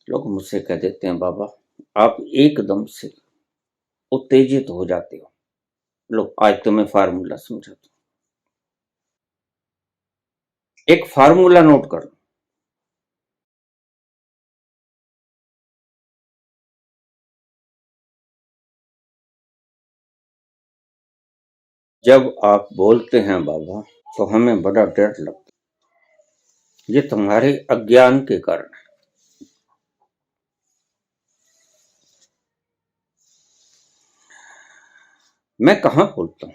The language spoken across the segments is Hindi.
लोग मुझसे कह देते हैं, बाबा आप एकदम से उत्तेजित हो जाते हो। लो आज तुम्हें फार्मूला समझाता हूँ। एक फार्मूला नोट कर लो। जब आप बोलते हैं बाबा तो हमें बड़ा डर लगता है। ये तुम्हारे अज्ञान के कारण है। मैं कहाँ बोलता हूँ?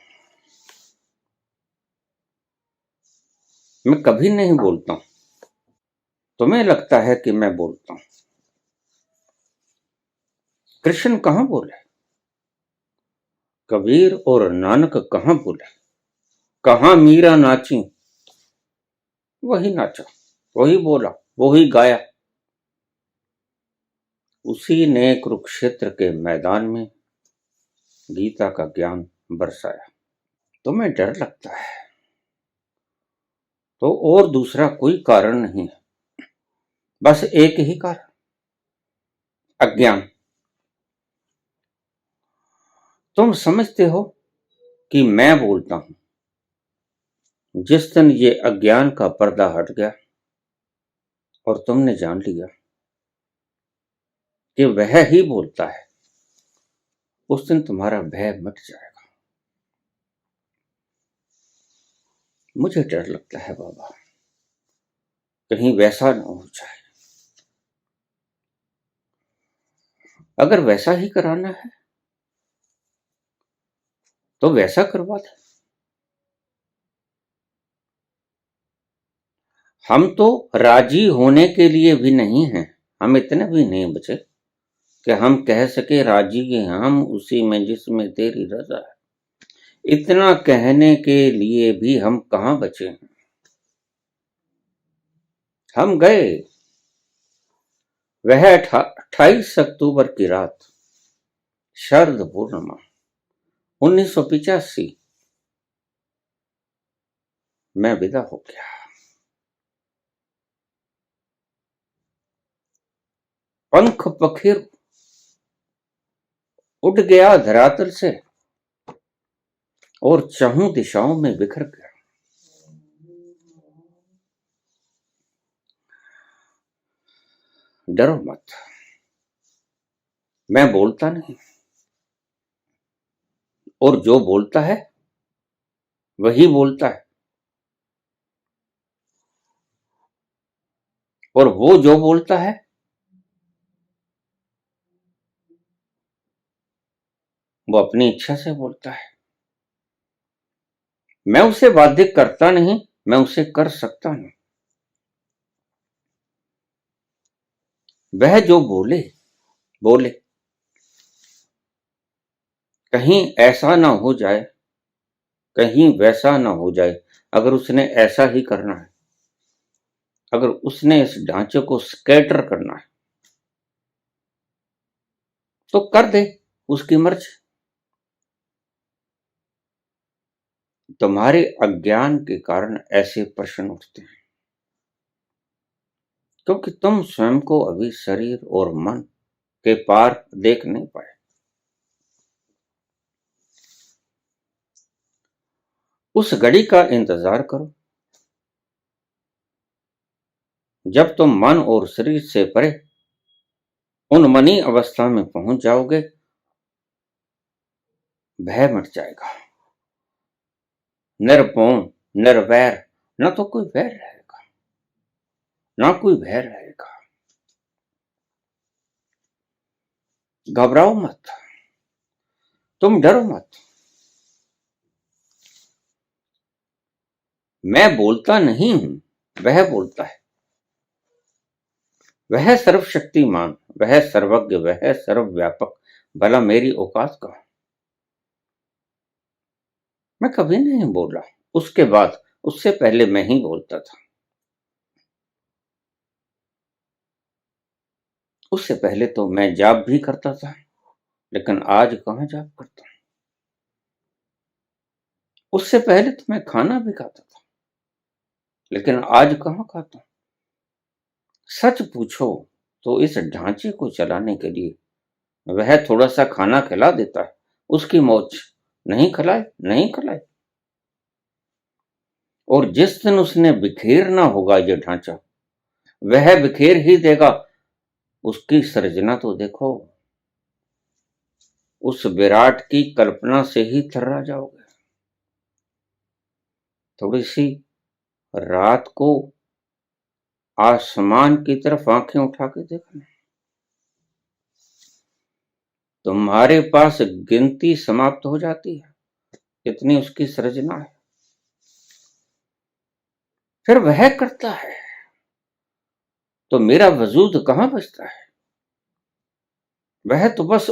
मैं कभी नहीं बोलता हूँ। तुम्हें लगता है कि मैं बोलता हूँ। कृष्ण कहाँ बोले? कबीर और नानक कहाँ बोले? कहाँ मीरा नाची? वही नाचा, वही बोला, वही गाया। उसी ने कुरुक्षेत्र के मैदान में गीता का ज्ञान बरसाया। तुम्हें डर लगता है तो और दूसरा कोई कारण नहीं है, बस एक ही कारण, अज्ञान। तुम समझते हो कि मैं बोलता हूं। जिस दिन ये अज्ञान का पर्दा हट गया और तुमने जान लिया कि वह ही बोलता है, उस दिन तुम्हारा भय मिट जाएगा। मुझे डर लगता है बाबा, कहीं वैसा ना हो जाए। अगर वैसा ही कराना है तो वैसा करवा दे। हम तो राजी होने के लिए भी नहीं हैं। हम इतने भी नहीं बचे कि हम कह सके राजी हैं हम उसी में जिसमें तेरी रजा है। इतना कहने के लिए भी हम कहाँ बचे हैं। हम गए। वह 28 अक्टूबर की रात, शरद पूर्णिमा 1985, मैं विदा हो गया। पंख पखेरु उड़ गया धरातल से और चहुं दिशाओं में बिखर गया। डरो मत, मैं बोलता नहीं, और जो बोलता है वही बोलता है, और वो जो बोलता है वो अपनी इच्छा से बोलता है। मैं उसे बाध्य करता नहीं, मैं उसे कर सकता हूं। वह जो बोले बोले, कहीं ऐसा ना हो जाए, कहीं वैसा ना हो जाए। अगर उसने ऐसा ही करना है, अगर उसने इस ढांचे को स्कैटर करना है तो कर दे, उसकी मर्जी। तुम्हारे अज्ञान के कारण ऐसे प्रश्न उठते हैं, क्योंकि तुम स्वयं को अभी शरीर और मन के पार देख नहीं पाए। उस घड़ी का इंतजार करो जब तुम मन और शरीर से परे उन्मनी अवस्था में पहुंच जाओगे। भय मिट जाएगा। निर्मोह, निर्वैर, न तो कोई वैर रहेगा, ना कोई भय रहेगा। घबराओ मत, तुम डरो मत। मैं बोलता नहीं हूं, वह बोलता है। वह सर्वशक्तिमान, वह सर्वज्ञ, वह सर्वव्यापक। भला मेरी औकात कहां? मैं कभी नहीं बोला। उसके बाद, उससे पहले मैं ही बोलता था। उससे पहले तो मैं जाप भी करता था, लेकिन आज कहां जाप करता हूं। उससे पहले तो मैं खाना भी खाता था, लेकिन आज कहां खाता हूं। सच पूछो तो इस ढांचे को चलाने के लिए वह थोड़ा सा खाना खिला देता है, उसकी मौज। नहीं खिलाए, नहीं खिलाए। और जिस दिन उसने बिखेरना होगा ये ढांचा, वह बिखेर ही देगा। उसकी सृजना तो देखो, उस विराट की कल्पना से ही थर्रा जाओगे। थोड़ी सी रात को आसमान की तरफ आंखें उठा के देखना, तुम्हारे पास गिनती समाप्त हो जाती है, इतनी उसकी सृजना है। फिर वह करता है तो मेरा वजूद कहां बचता है। वह तो बस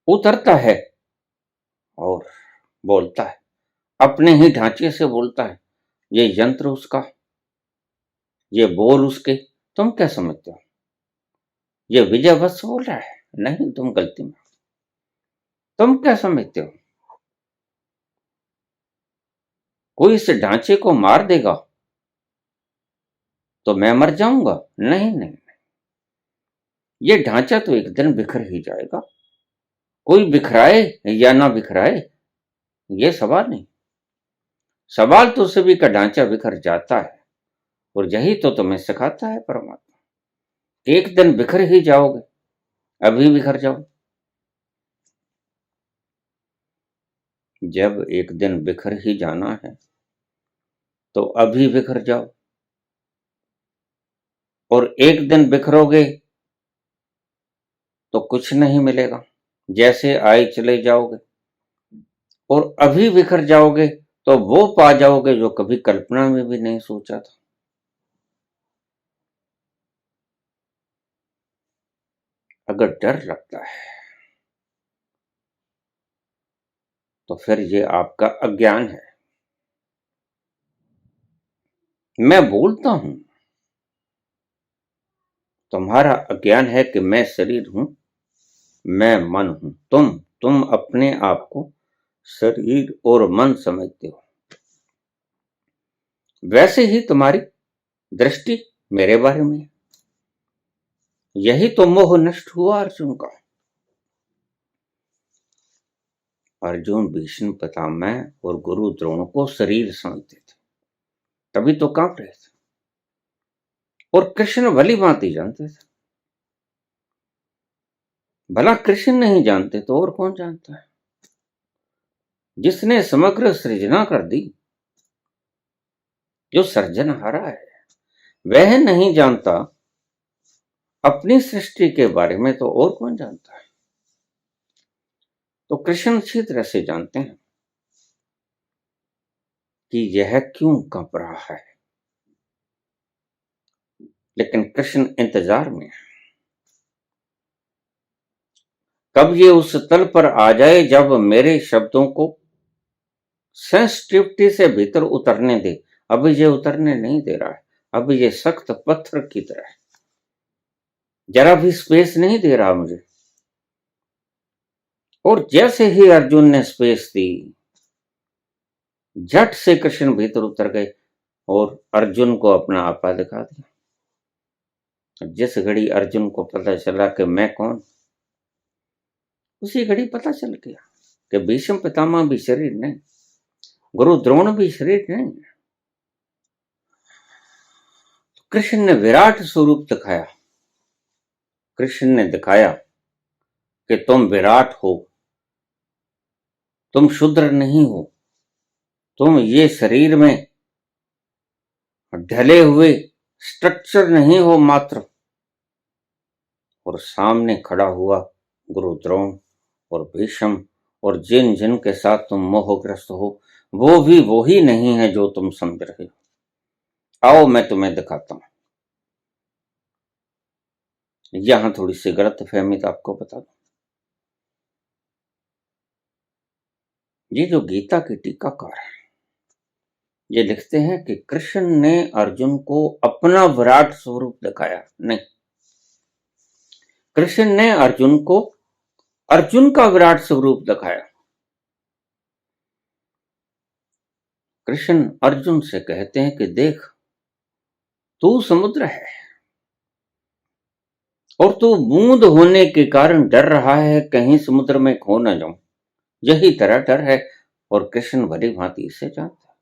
उतरता है और बोलता है, अपने ही ढांचे से बोलता है। ये यंत्र उसका, ये बोल उसके। तुम क्या समझते हो ये विजय वत्स बोल रहा है? नहीं, तुम गलती में। तुम क्या समझते हो कोई इस ढांचे को मार देगा तो मैं मर जाऊंगा? नहीं नहीं, ये ढांचा तो एक दिन बिखर ही जाएगा। कोई बिखराए या ना बिखराए, ये सवाल नहीं। सवाल तो सभी का ढांचा बिखर जाता है। और यही तो तुम्हें सिखाता है परमात्मा। एक दिन बिखर ही जाओगे, अभी बिखर जाओ। जब एक दिन बिखर ही जाना है तो अभी बिखर जाओ। और एक दिन बिखरोगे तो कुछ नहीं मिलेगा, जैसे आए चले जाओगे। और अभी बिखर जाओगे तो वो पा जाओगे जो कभी कल्पना में भी नहीं सोचा था। अगर डर लगता है तो फिर ये आपका अज्ञान है। मैं बोलता हूं, तुम्हारा अज्ञान है कि मैं शरीर हूं, मैं मन हूं। तुम अपने आप को शरीर और मन समझते हो। वैसे ही तुम्हारी दृष्टि मेरे बारे में है। यही तो मोह नष्ट हुआ अर्जुन का। अर्जुन भीष्म पितामह और गुरु द्रोण को शरीर समझते थे, तभी तो कांप रहे थे। और कृष्ण भली भांति जानते थे। भला कृष्ण नहीं जानते तो और कौन जानता है? जिसने समग्र सृजना कर दी, जो सर्जनहारा है, वह नहीं जानता अपनी सृष्टि के बारे में तो और कौन जानता है? तो कृष्ण अच्छी तरह से जानते हैं कि यह क्यों कांप रहा है। लेकिन कृष्ण इंतजार में है, कब ये उस तल पर आ जाए जब मेरे शब्दों को सेंसिटिविटी से भीतर उतरने दे। अभी ये उतरने नहीं दे रहा है। अभी ये सख्त पत्थर की तरह है, जरा भी स्पेस नहीं दे रहा मुझे। और जैसे ही अर्जुन ने स्पेस दी, झट से कृष्ण भीतर उतर गए और अर्जुन को अपना आपा दिखा दिया। जिस घड़ी अर्जुन को पता चला कि मैं कौन, उसी घड़ी पता चल गया कि भीष्म पितामह भी शरीर नहीं, गुरु द्रोण भी शरीर नहीं। कृष्ण ने विराट स्वरूप दिखाया। कृष्ण ने दिखाया कि तुम विराट हो, तुम शूद्र नहीं हो, तुम ये शरीर में ढले हुए स्ट्रक्चर नहीं हो मात्र। और सामने खड़ा हुआ गुरु द्रोण और भीष्म और जिन जिन के साथ तुम मोहग्रस्त हो, वो भी वही नहीं है जो तुम समझ रहे हो। आओ मैं तुम्हें दिखाता हूं। यहां थोड़ी सी गलत फहमी तो आपको बता दूं। ये जो गीता के टीकाकार है, ये लिखते हैं कि कृष्ण ने अर्जुन को अपना विराट स्वरूप दिखाया। नहीं, कृष्ण ने अर्जुन को अर्जुन का विराट स्वरूप दिखाया। कृष्ण अर्जुन से कहते हैं कि देख, तू समुद्र है, और तू बूंद होने के कारण डर रहा है कहीं समुद्र में खो न जाऊं। यही तेरा डर है और कृष्ण भली भांति इसे जानता है।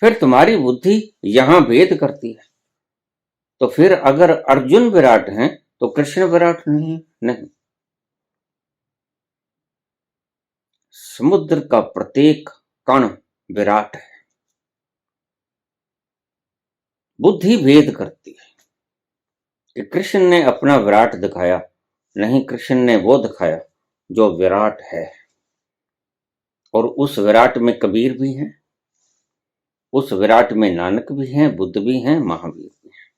फिर तुम्हारी बुद्धि यहां भेद करती है। तो फिर अगर अर्जुन विराट हैं तो कृष्ण विराट नहीं है? नहीं। समुद्र का प्रत्येक कण विराट है। बुद्धि भेद करती है कि कृष्ण ने अपना विराट दिखाया, नहीं, कृष्ण ने वो दिखाया जो विराट है। और उस विराट में कबीर भी हैं, उस विराट में नानक भी हैं, बुद्ध भी हैं, महावीर भी हैं,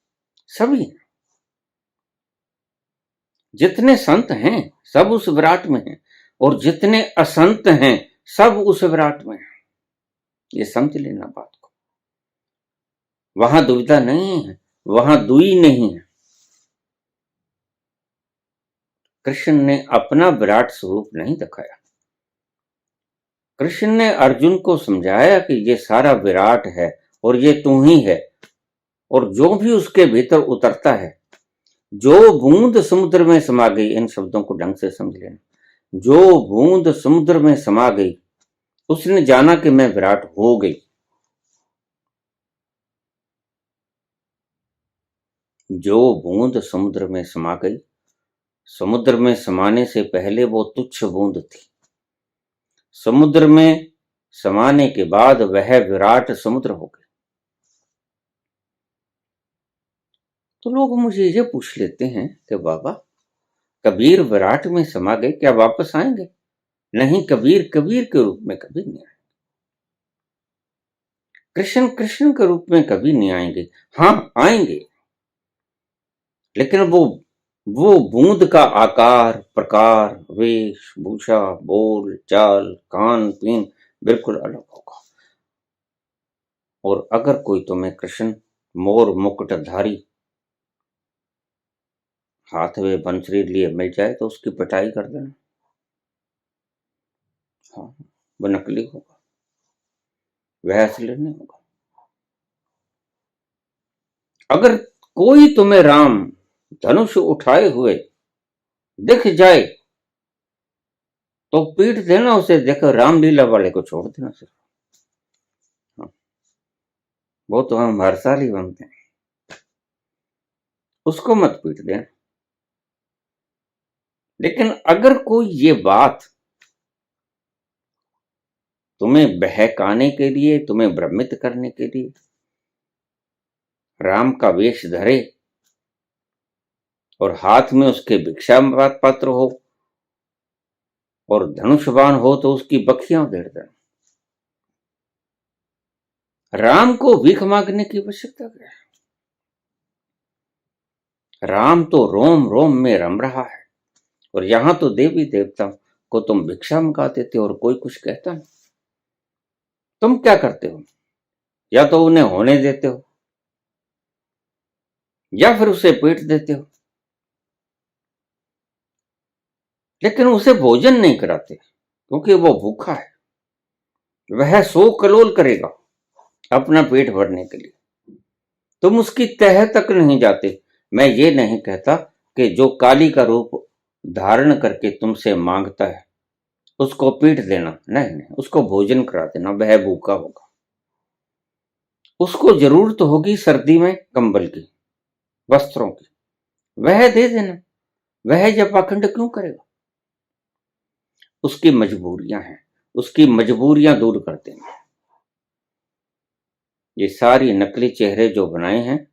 सभी हैं। जितने संत हैं सब उस विराट में हैं और जितने असंत हैं सब उस विराट में हैं। ये समझ लेना बात को। वहां दुविधा नहीं है, वहां दुई नहीं है। कृष्ण ने अपना विराट स्वरूप नहीं दिखाया। कृष्ण ने अर्जुन को समझाया कि ये सारा विराट है और ये तू ही है। और जो भी उसके भीतर उतरता है, जो बूंद समुद्र में समा गई, इन शब्दों को ढंग से समझ लेना, जो बूंद समुद्र में समा गई उसने जाना कि मैं विराट हो गई। जो बूंद समुद्र में समा गई, समुद्र में समाने से पहले वो तुच्छ बूंद थी। समुद्र में समाने के बाद वह विराट समुद्र हो गई। तो लोग मुझे ये पूछ लेते हैं कि बाबा, कबीर विराट में समा गए, क्या वापस आएंगे? नहीं, कबीर कबीर के रूप में कभी नहीं आएंगे। कृष्ण कृष्ण के रूप में कभी नहीं आएंगे। हाँ, आएंगे, लेकिन वो बूंद का आकार, प्रकार, वेश भूषा, बोल चाल, खान पीन बिल्कुल अलग होगा। और अगर कोई तुम्हें कृष्ण मोर मुकुटधारी हाथ में बंसरी लिए मिल जाए तो उसकी पिटाई कर देना। हाँ, वो नकली होगा, वह असली नहीं होगा। अगर कोई तुम्हें राम धनुष उठाए हुए दिख जाए तो पीट देना उसे। देखो, रामलीला वाले को छोड़ देना सिर्फ। हाँ, वो तो हम हर साल ही बनते हैं, उसको मत पीट देना। लेकिन अगर कोई ये बात तुम्हें बहकाने के लिए, तुम्हें भ्रमित करने के लिए राम का वेश धरे और हाथ में उसके भिक्षा पात्र हो और धनुषबाण हो तो उसकी बखियां उधेड़ देना। राम को भीख मांगने की आवश्यकता क्या है? राम तो रोम रोम में रम रहा है। और यहां तो देवी देवता को तुम भिक्षा मंगा देते हो और कोई कुछ कहता नहीं। तुम क्या करते हो? या तो उन्हें होने देते हो या फिर उसे पीट देते हो, लेकिन उसे भोजन नहीं कराते क्योंकि वो भूखा है। वह सो कलोल करेगा अपना पेट भरने के लिए, तुम उसकी तह तक नहीं जाते। मैं ये नहीं कहता कि जो काली का रूप धारण करके तुमसे मांगता है उसको पीट देना, नहीं नहीं, उसको भोजन करा देना, वह भूखा होगा। उसको जरूरत होगी सर्दी में कंबल की, वस्त्रों की, वह दे देना। वह जब पाखंड क्यों करेगा? उसकी मजबूरियां हैं, उसकी मजबूरियां दूर कर देना। ये सारी नकली चेहरे जो बनाए हैं,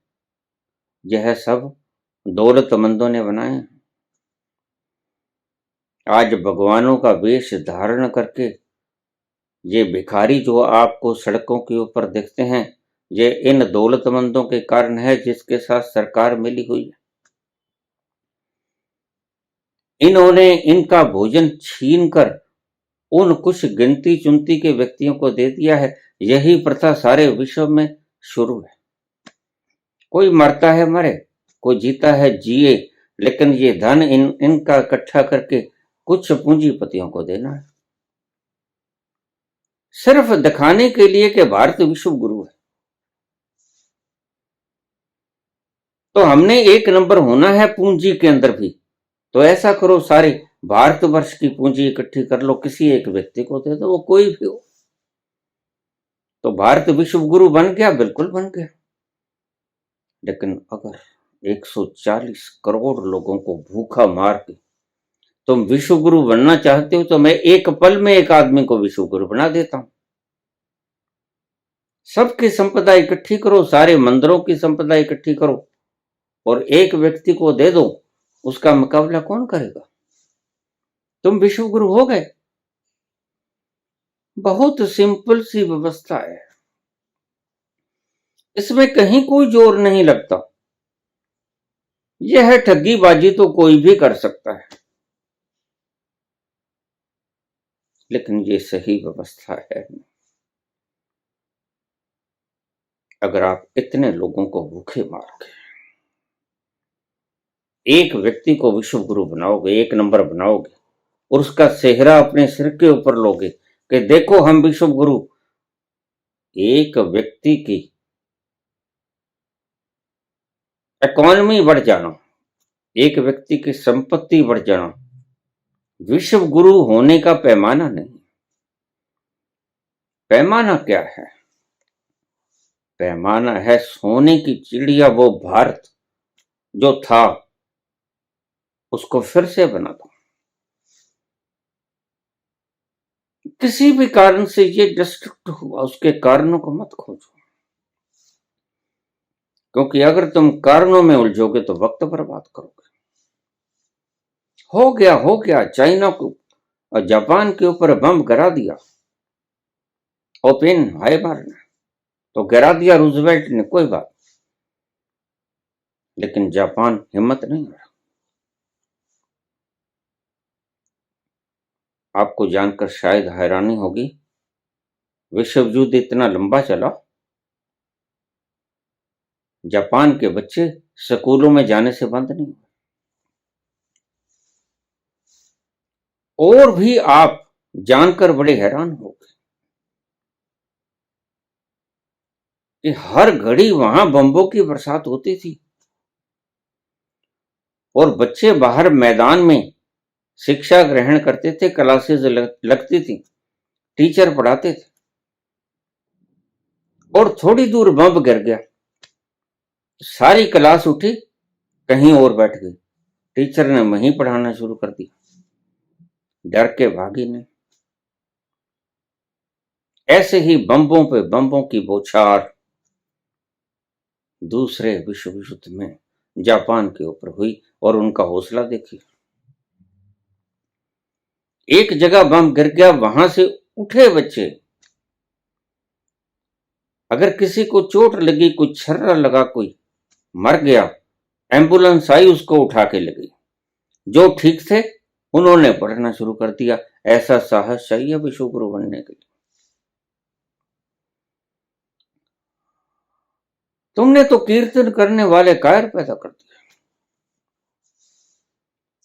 यह सब दौलतमंदों ने बनाए हैं। आज भगवानों का वेश धारण करके ये भिखारी जो आपको सड़कों के ऊपर दिखते हैं, ये इन दौलतमंदों के कारण है जिसके साथ सरकार मिली हुई है। इन्होंने इनका भोजन छीनकर उन कुछ गिनती चुनती के व्यक्तियों को दे दिया है। यही प्रथा सारे विश्व में शुरू है। कोई मरता है मरे, कोई जीता है जिए, लेकिन ये धन इनका इकट्ठा करके कुछ पूंजीपतियों को देना है, सिर्फ दिखाने के लिए कि भारत विश्व गुरु है। तो हमने एक नंबर होना है पूंजी के अंदर भी। तो ऐसा करो, सारे भारतवर्ष की पूंजी इकट्ठी कर लो, किसी एक व्यक्ति को दे दो, वो कोई भी हो। तो भारत विश्व गुरु बन गया, बिल्कुल बन गया। लेकिन अगर 140 करोड़ लोगों को भूखा मार के तुम विश्व गुरु बनना चाहते हो, तो मैं एक पल में एक आदमी को विश्व गुरु बना देता हूं। सबकी संपदा इकट्ठी करो, सारे मंदिरों की संपदा इकट्ठी करो और एक व्यक्ति को दे दो, उसका मुकाबला कौन करेगा? तुम विश्व गुरु हो गए। बहुत सिंपल सी व्यवस्था है, इसमें कहीं कोई जोर नहीं लगता। यह ठगीबाजी तो कोई भी कर सकता है, लेकिन ये सही व्यवस्था है। अगर आप इतने लोगों को भूखे मार के एक व्यक्ति को विश्व गुरु बनाओगे, एक नंबर बनाओगे और उसका सेहरा अपने सिर के ऊपर लोगे कि देखो हम विश्व गुरु, एक व्यक्ति की इकोनॉमी बढ़ जाना, एक व्यक्ति की संपत्ति बढ़ जाना, विश्व गुरु होने का पैमाना नहीं। पैमाना क्या है? पैमाना है सोने की चिड़िया, वो भारत जो था उसको फिर से बना दो। किसी भी कारण से ये डिस्ट्रक्ट हुआ, उसके कारणों को मत खोजो, क्योंकि अगर तुम कारणों में उलझोगे तो वक्त बर्बाद करोगे। हो गया चाइना को और जापान के ऊपर बम गिरा दिया, ओपन हाइमर ने तो गिरा दिया, रूजवेल्ट ने, कोई बात, लेकिन जापान हिम्मत नहीं हारा। आपको जानकर शायद हैरानी होगी, विश्व युद्ध इतना लंबा चला, जापान के बच्चे स्कूलों में जाने से बंद नहीं हुए। और भी आप जानकर बड़े हैरान होंगे कि हर घड़ी वहां बम्बों की बरसात होती थी और बच्चे बाहर मैदान में शिक्षा ग्रहण करते थे, क्लासेस लगती थी, टीचर पढ़ाते थे और थोड़ी दूर बम गिर गया, सारी क्लास उठी, कहीं और बैठ गई, टीचर ने वहीं पढ़ाना शुरू कर दिया, डर के भागी नहीं। ऐसे ही बम्बों पे बम्बों की बौछार दूसरे विश्व युद्ध में जापान के ऊपर हुई और उनका हौसला देखिए। एक जगह बम गिर गया, वहां से उठे बच्चे, अगर किसी को चोट लगी, कोई छर्रा लगा, कोई मर गया, एम्बुलेंस आई, उसको उठा के ले गई। जो ठीक थे उन्होंने पढ़ना शुरू कर दिया। ऐसा साहस चाहिए विश्व गुरु बनने के लिए। तुमने तो कीर्तन करने वाले कायर पैदा कर दिया।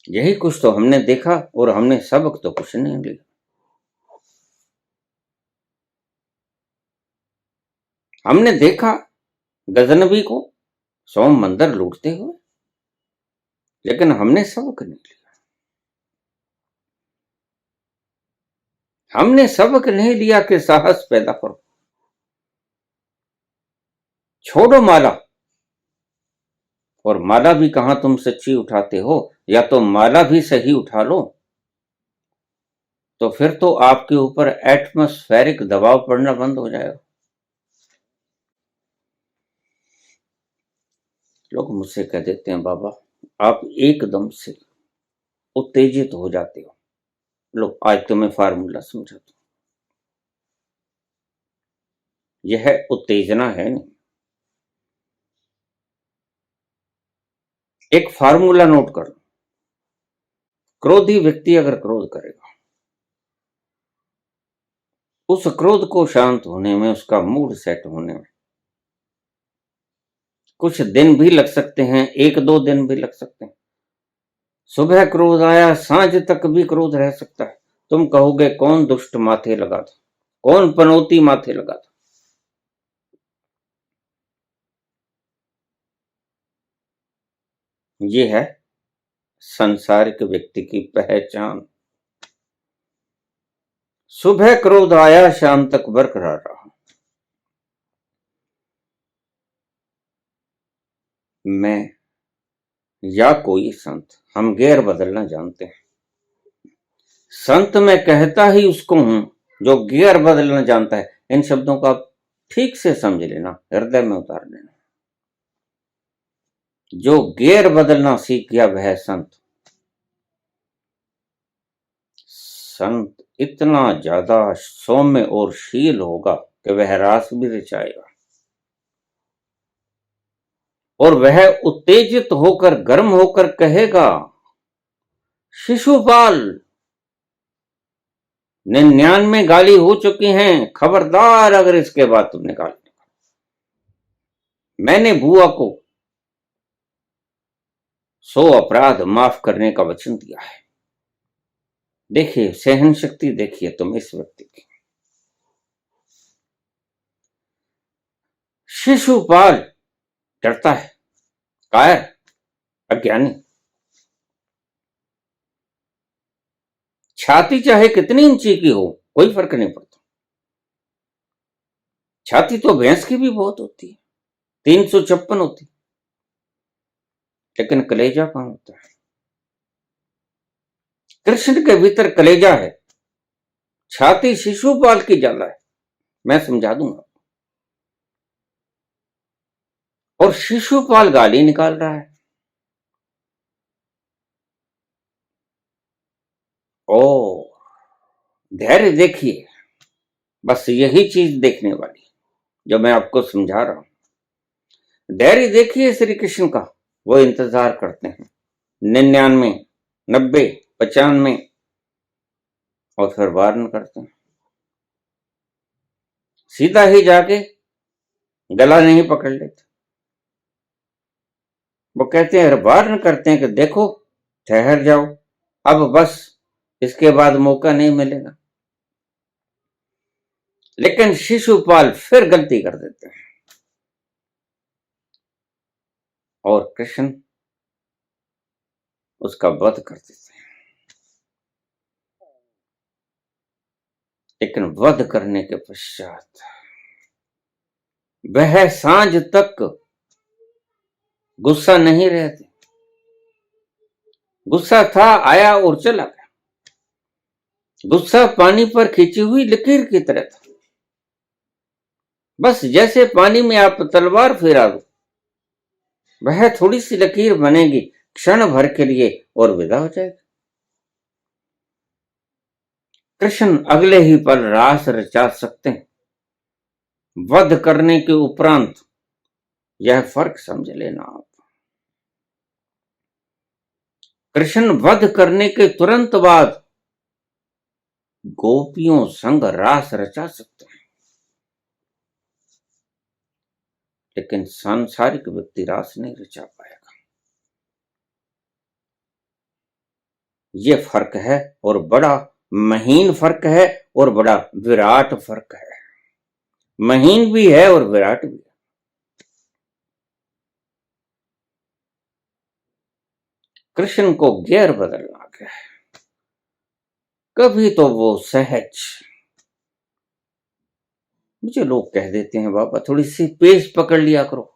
यही कुछ तो हमने देखा और हमने सबक तो कुछ नहीं लिया। हमने देखा गजनबी को सोम मंदिर लूटते हुए, लेकिन हमने सबक नहीं लिया। हमने सबक नहीं लिया कि साहस पैदा करो, छोड़ो माला, और माला भी कहां तुम सच्ची उठाते हो, या तो माला भी सही उठा लो, तो फिर तो आपके ऊपर एटमॉस्फेरिक दबाव पड़ना बंद हो जाएगा। लोग मुझसे कह देते हैं, बाबा आप एकदम से उत्तेजित हो जाते हो। लो आज तुम्हें फार्मूला समझाता हूं। यह उत्तेजना है नहीं, एक फार्मूला नोट कर लो। क्रोधी व्यक्ति अगर क्रोध करेगा, उस क्रोध को शांत होने में, उसका मूड सेट होने में कुछ दिन भी लग सकते हैं, 1-2 दिन भी लग सकते हैं। सुबह क्रोध आया, सांझ तक भी क्रोध रह सकता है। तुम कहोगे कौन दुष्ट माथे लगा था, कौन पनौती माथे लगा था। ये है संसारिक व्यक्ति की पहचान। सुबह क्रोध आया, शाम तक बरकरार रहा। मैं या कोई संत, हम गैर बदलना जानते हैं। संत मैं कहता ही उसको हूं जो गियर बदलना जानता है। इन शब्दों का आप ठीक से समझ लेना, हृदय में उतार लेना। जो गियर बदलना सीख गया वह संत। संत इतना ज्यादा सौम्य और शील होगा कि वह रास भी रचाएगा, और वह उत्तेजित होकर, गर्म होकर कहेगा, शिशुपाल 99 गाली हो चुकी हैं, खबरदार अगर इसके बाद तुमने गाली। मैंने बुआ को 100 अपराध माफ करने का वचन दिया है। देखिए सहन शक्ति, देखिए तुम इस व्यक्ति की। शिशुपाल डरता है, कायर, अज्ञानी। छाती चाहे कितनी इंची की हो, कोई फर्क नहीं पड़ता। छाती तो भैंस की भी बहुत होती है, 356 होती, लेकिन कलेजा कहां होता है? कृष्ण के भीतर कलेजा है, छाती शिशुपाल की ज्यादा है। मैं समझा दूंगा। और शिशुपाल गाली निकाल रहा है। ओ धैर्य देखिए, बस यही चीज देखने वाली जो मैं आपको समझा रहा हूं। धैर्य देखिए श्री कृष्ण का, वो इंतजार करते हैं 99, 90, 95 और फिर वार्न करते हैं। सीधा ही जाके गला नहीं पकड़ लेते, वो कहते हैं, वार्न करते हैं कि देखो ठहर जाओ, अब बस इसके बाद मौका नहीं मिलेगा। लेकिन शिशुपाल फिर गलती कर देते हैं और कृष्ण उसका वध कर देते हैं। लेकिन वध करने के पश्चात वह सांझ तक गुस्सा नहीं रहते। गुस्सा था, आया और चला गया। गुस्सा पानी पर खींची हुई लकीर की तरह था। बस जैसे पानी में आप तलवार फेरा दो, वह थोड़ी सी लकीर बनेगी क्षण भर के लिए और विदा हो जाएगी। कृष्ण अगले ही पल रास रचा सकते हैं। वध करने के उपरांत यह फर्क समझ लेना आप। कृष्ण वध करने के तुरंत बाद गोपियों संग रास रचा सकते हैं, लेकिन सांसारिक व्यक्ति रास नहीं रचा पाएगा। ये फर्क है, और बड़ा महीन फर्क है, और बड़ा विराट फर्क है। महीन भी है और विराट भी है। कृष्ण को गियर बदलना क्या है? कभी तो वो सहज, मुझे लोग कह देते हैं, बाबा थोड़ी सी पेस पकड़ लिया करो।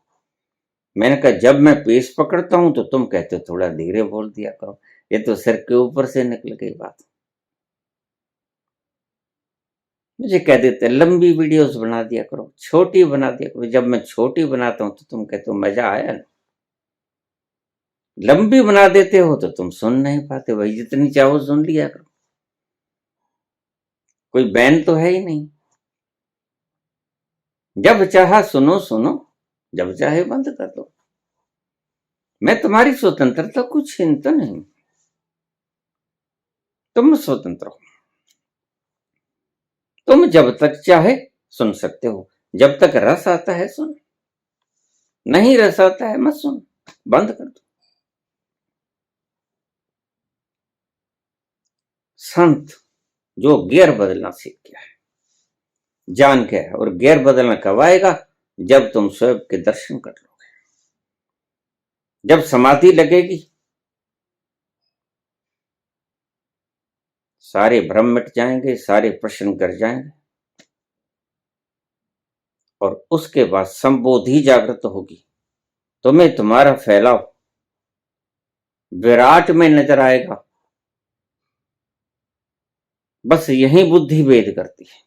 मैंने कहा जब मैं पेस पकड़ता हूं तो तुम कहते हो थोड़ा धीरे बोल दिया करो। ये तो सिर के ऊपर से निकल गई बात। मुझे कह देते लंबी वीडियोस बना दिया करो, छोटी बना दिया करो। जब मैं छोटी बनाता हूं तो तुम कहते हो मजा आया ना। लंबी बना देते हो तो तुम सुन नहीं पाते, भाई जितनी चाहो सुन लिया करो, कोई बैन तो है ही नहीं। जब चाहा सुनो सुनो, जब चाहे बंद कर दो। मैं तुम्हारी स्वतंत्रता को छीनता नहीं, तुम स्वतंत्र हो। तुम जब तक चाहे सुन सकते हो, जब तक रस आता है सुन, नहीं रस आता है मत सुन, बंद कर दो। संत जो गियर बदलना सीख गया है, जान गया है। और गियर बदलना कब आएगा? जब तुम स्वयं के दर्शन कर लोगे, जब समाधि लगेगी सारे भ्रम मिट जाएंगे, सारे प्रश्न गिर जाएंगे और उसके बाद संबोधि जागृत होगी। तुम्हें तुम्हारा फैलाव विराट में नजर आएगा। बस यही बुद्धि भेद करती है।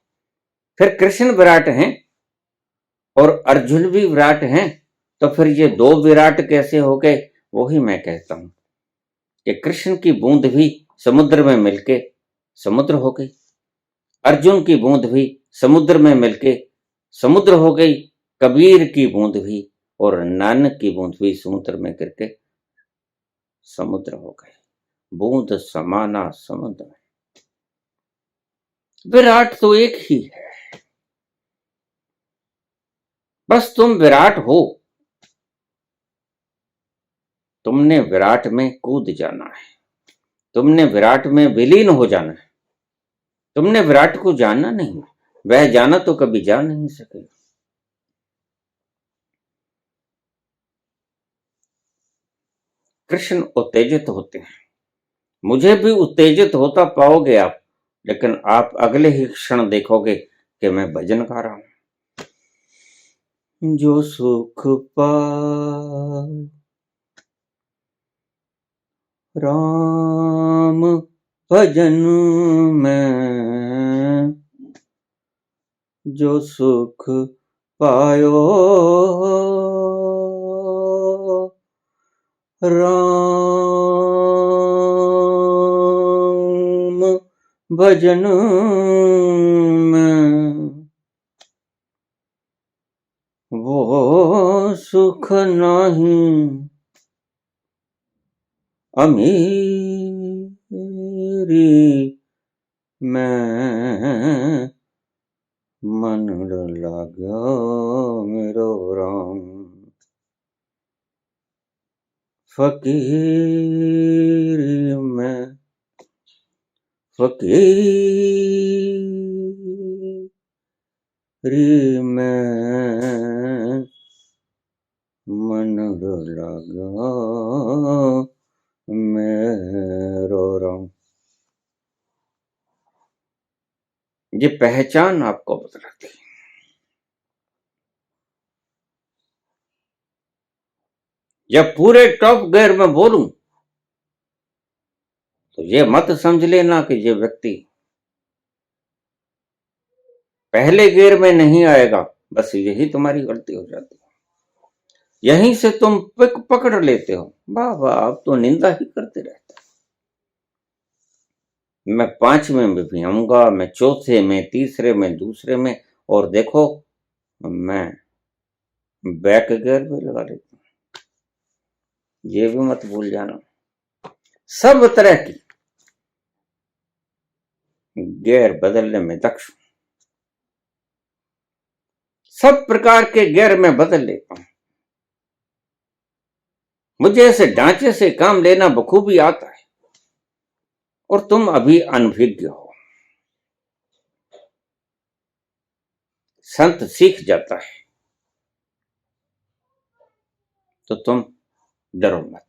फिर कृष्ण विराट हैं और अर्जुन भी विराट हैं, तो फिर ये दो विराट कैसे हो गए? वही मैं कहता हूं कि कृष्ण की बूंद भी समुद्र में मिलके समुद्र हो गई, अर्जुन की बूंद भी समुद्र में मिलके समुद्र हो गई, कबीर की बूंद भी और नानक की बूंद भी समुद्र में गिरके समुद्र हो गए। बूंद समाना समुद्र में। विराट तो एक ही है, बस तुम विराट हो। तुमने विराट में कूद जाना है, तुमने विराट में विलीन हो जाना है। तुमने विराट को जानना नहीं, वह जाना तो कभी जान नहीं सकेगा। कृष्ण उत्तेजित होते हैं, मुझे भी उत्तेजित होता पाओगे आप, लेकिन आप अगले ही क्षण देखोगे कि मैं भजन गा रहा हूं। जो सुख पाए राम भजन में, जो सुख पायो राम भजन में, वो सुख नहीं अमीरी में, मन लाग्यो मेरो राम। फकीरी में, फकीरी में मन लाग्यो मेरो राम। ये पहचान आपको बतलाती है। जब पूरे टॉप गियर में बोलूं तो ये मत समझ लेना कि ये व्यक्ति पहले गियर में नहीं आएगा। बस यही तुम्हारी गलती हो जाती है, यहीं से तुम पिक पकड़ लेते हो। वाह वाह, आप तो निंदा ही करते रहते हो। मैं 5वें में भी आऊंगा, मैं 4थे में, तीसरे में, दूसरे में, और देखो मैं बैक गियर भी लगा लेता हूं। ये भी मत भूल जाना। सब तरह की गियर बदलने में दक्ष, सब प्रकार के गियर में बदल लेता हूं। मुझे ऐसे ढांचे से काम लेना बखूबी आता है और तुम अभी अनभिज्ञ हो। संत सीख जाता है तो तुम डरो मत।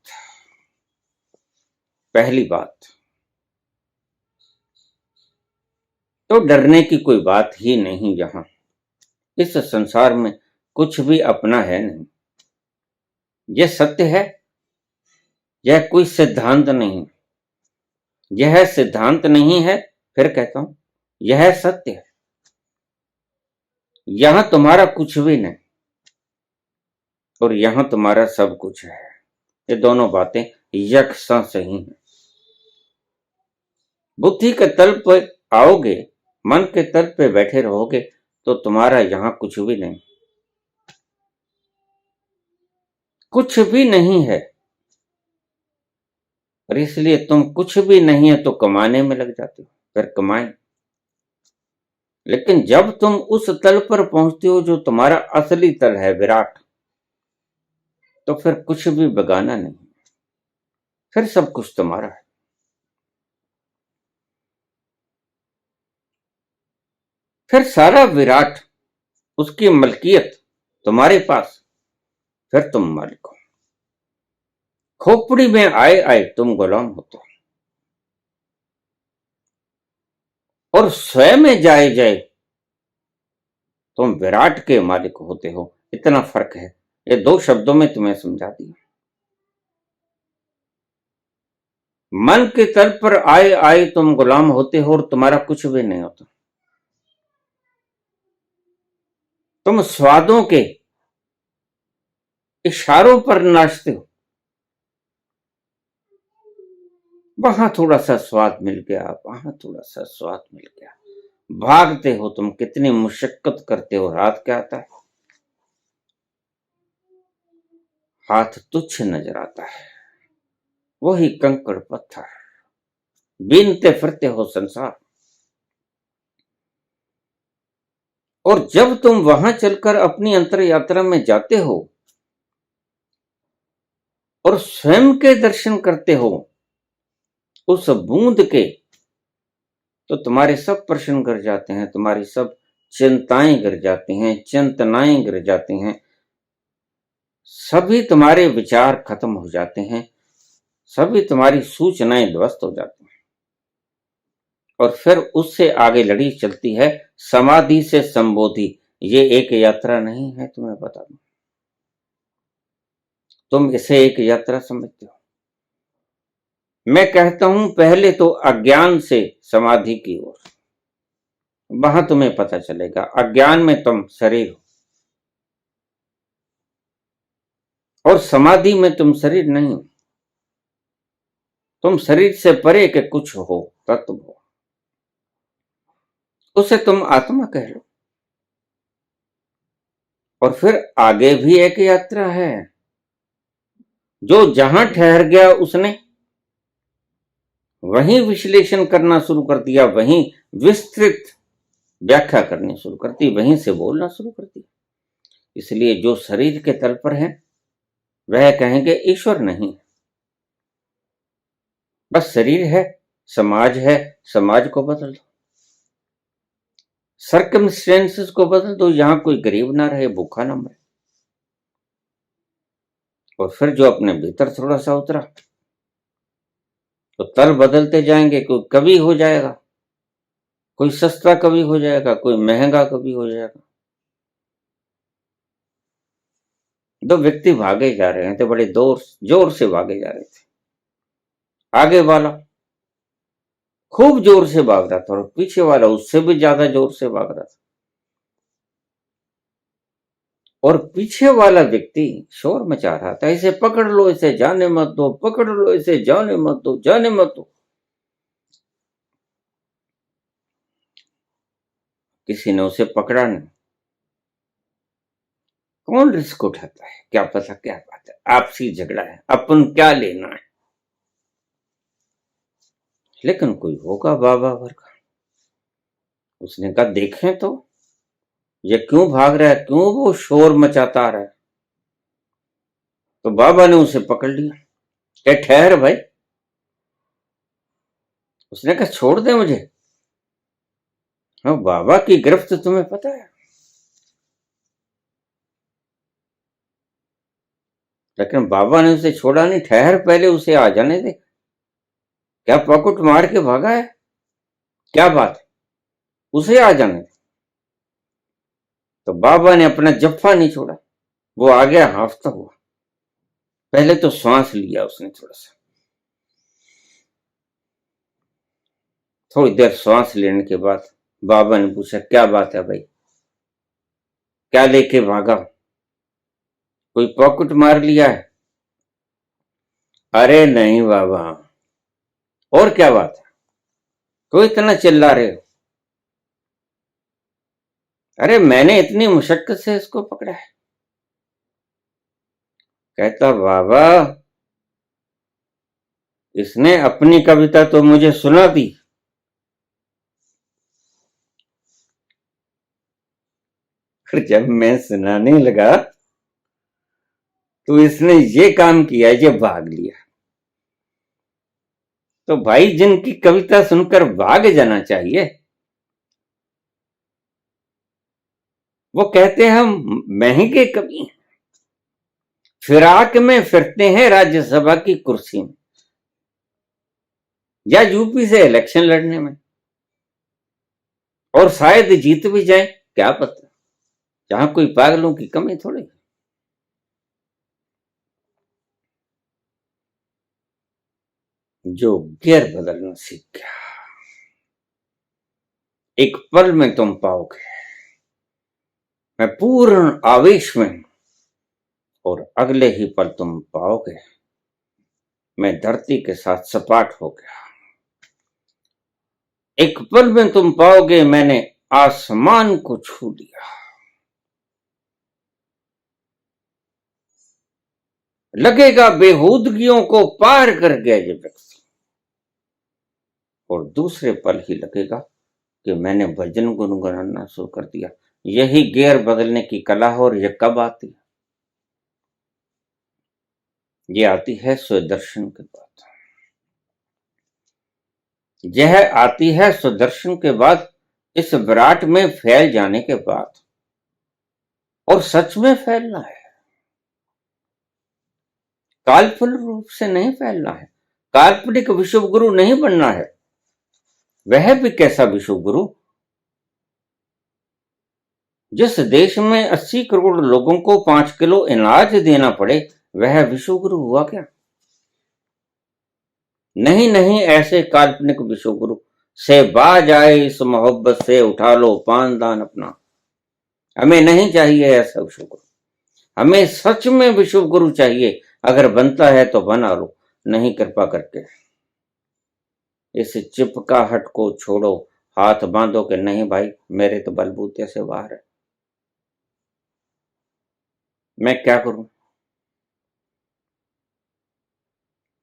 पहली बात तो डरने की कोई बात ही नहीं। यहां इस संसार में कुछ भी अपना है नहीं। यह सत्य है, यह कोई सिद्धांत नहीं। यह सिद्धांत नहीं है, फिर कहता हूं यह सत्य है। यहां तुम्हारा कुछ भी नहीं और यहां तुम्हारा सब कुछ है। ये दोनों बातें यकसा सही हैं। बुद्धि के तल पर आओगे, मन के तल पे बैठे रहोगे तो तुम्हारा यहां कुछ भी नहीं, कुछ भी नहीं है। और इसलिए तुम कुछ भी नहीं है तो कमाने में लग जाते हो, फिर कमाएं। लेकिन जब तुम उस तल पर पहुंचते हो जो तुम्हारा असली तल है, विराट, तो फिर कुछ भी बगाना नहीं, फिर सब कुछ तुम्हारा है। फिर सारा विराट, उसकी मलकियत तुम्हारे पास, फिर तुम मालिक हो। खोपड़ी में आए आए तुम गुलाम होते हो, और स्वयं में जाए जाए तुम विराट के मालिक होते हो। इतना फर्क है। ये दो शब्दों में तुम्हें समझा दिया। मन के तल पर आए आए तुम गुलाम होते हो और तुम्हारा कुछ भी नहीं होता। तुम स्वादों के इशारों पर नाचते हो। वहां थोड़ा सा स्वाद मिल गया, वहां थोड़ा सा स्वाद मिल गया। भागते हो तुम, कितनी मुशक्कत करते हो, रात क्या आता है, हाथ तुच्छ नजर आता है। वही कंकड़ पत्थर बीनते फिरते हो संसार। और जब तुम वहां चलकर अपनी अंतर यात्रा में जाते हो और स्वयं के दर्शन करते हो उस बूंद के, तो तुम्हारे सब प्रश्न गिर जाते हैं, तुम्हारी सब चिंताएं गिर जाती हैं, चिंतनाएं गिर जाती हैं, सभी तुम्हारे विचार खत्म हो जाते हैं, सभी तुम्हारी सूचनाएं ध्वस्त हो जाती हैं। और फिर उससे आगे लड़ी चलती है समाधि से संबोधि। ये एक यात्रा नहीं है, तुम्हें बता दूं। तुम इसे एक यात्रा समझते हो। मैं कहता हूं पहले तो अज्ञान से समाधि की ओर, वहां तुम्हें पता चलेगा अज्ञान में तुम शरीर हो और समाधि में तुम शरीर नहीं हो। तुम शरीर से परे के कुछ हो, तत्व हो, उसे तुम आत्मा कह लो। और फिर आगे भी एक यात्रा है। जो जहां ठहर गया उसने वहीं विश्लेषण करना शुरू कर दिया, वहीं विस्तृत व्याख्या करनी शुरू कर दी, वहीं से बोलना शुरू कर दिया। इसलिए जो शरीर के तल पर है वह कहेंगे ईश्वर नहीं, बस शरीर है, समाज है, समाज को बदल दो, सर्कमस्टेंसेस को बदल दो, यहां कोई गरीब ना रहे, भूखा ना मरे। और फिर जो अपने भीतर थोड़ा सा उतरा तो तल बदलते जाएंगे। कोई कवि हो जाएगा, कोई सस्ता कवि हो जाएगा, कोई महंगा कवि हो जाएगा। दो व्यक्ति भागे जा रहे थे, बड़े जोर से भागे जा रहे थे। आगे वाला खूब जोर से भाग रहा था और पीछे वाला उससे भी ज्यादा जोर से भाग रहा था। और पीछे वाला व्यक्ति शोर मचा रहा था, इसे पकड़ लो, इसे जाने मत दो, पकड़ लो, इसे जाने मत दो, जाने मत दो। किसी ने उसे पकड़ा नहीं। कौन रिस्क उठाता है, क्या पता क्या बात है, आपसी झगड़ा है, अपन क्या लेना है। लेकिन कोई होगा बाबा भर का, उसने कहा देखें तो ये क्यों भाग रहा है, क्यों वो शोर मचाता आ रहा है। तो बाबा ने उसे पकड़ लिया, क्या ठहर भाई। उसने कहा छोड़ दे मुझे। हाँ, बाबा की गिरफ्त तुम्हें पता है। लेकिन बाबा ने उसे छोड़ा नहीं, ठहर पहले, उसे आ जाने दे। क्या पॉकेट मार के भागा है, क्या बात है, उसे आ जाने दे। तो बाबा ने अपना जफ्फा नहीं छोड़ा, वो आ गया हाफता हुआ। पहले तो सांस लिया उसने थोड़ा सा, थोड़ी देर सांस लेने के बाद बाबा ने पूछा क्या बात है भाई, क्या लेके भागा, कोई पॉकेट मार लिया है। अरे नहीं बाबा। और क्या बात है, क्यों इतना चिल्ला रहे हो। अरे मैंने इतनी मुशक्कत से इसको पकड़ा है। कहता बाबा इसने अपनी कविता तो मुझे सुना दी, फिर जब मैं सुनाने लगा तो इसने ये काम किया, ये भाग लिया। तो भाई जिनकी कविता सुनकर भाग जाना चाहिए वो कहते हैं हम महंगे कवि हैं, फिराक में फिरते हैं राज्यसभा की कुर्सी में या यूपी से इलेक्शन लड़ने में, और शायद जीत भी जाए, क्या पता। जहां कोई पागलों की कमी थोड़ी। जो गियर बदलना सीख गया, एक पल में तुम पाओगे मैं पूर्ण आवेश में हूं, और अगले ही पल तुम पाओगे मैं धरती के साथ सपाट हो गया। एक पल में तुम पाओगे मैंने आसमान को छू लिया। लगेगा बेहूदगियों को पार कर गया ये व्यक्ति, और दूसरे पल ही लगेगा कि मैंने भजन गुनगुनाना शुरू कर दिया। यही गियर बदलने की कला है। और यह कब आती है? ये आती है स्वदर्शन के बाद। यह आती है स्वदर्शन के बाद, इस विराट में फैल जाने के बाद। और सच में फैलना है, काल्पनिक रूप से नहीं फैलना है। काल्पनिक विश्व गुरु नहीं बनना है। वह भी कैसा विश्व गुरु? जिस देश में 80 करोड़ लोगों को 5 किलो अनाज देना पड़े, वह विश्व गुरु हुआ क्या? नहीं नहीं, ऐसे काल्पनिक विश्व गुरु से बाज आए इस मोहब्बत से, उठा लो पानदान अपना। हमें नहीं चाहिए ऐसा विश्व गुरु। हमें सच में विश्व गुरु चाहिए। अगर बनता है तो बना लो, नहीं कृपा करके इस चिपकाहट को छोड़ो। हाथ बांधो कि नहीं भाई, मेरे तो बलबूते से बाहर है, मैं क्या करूं।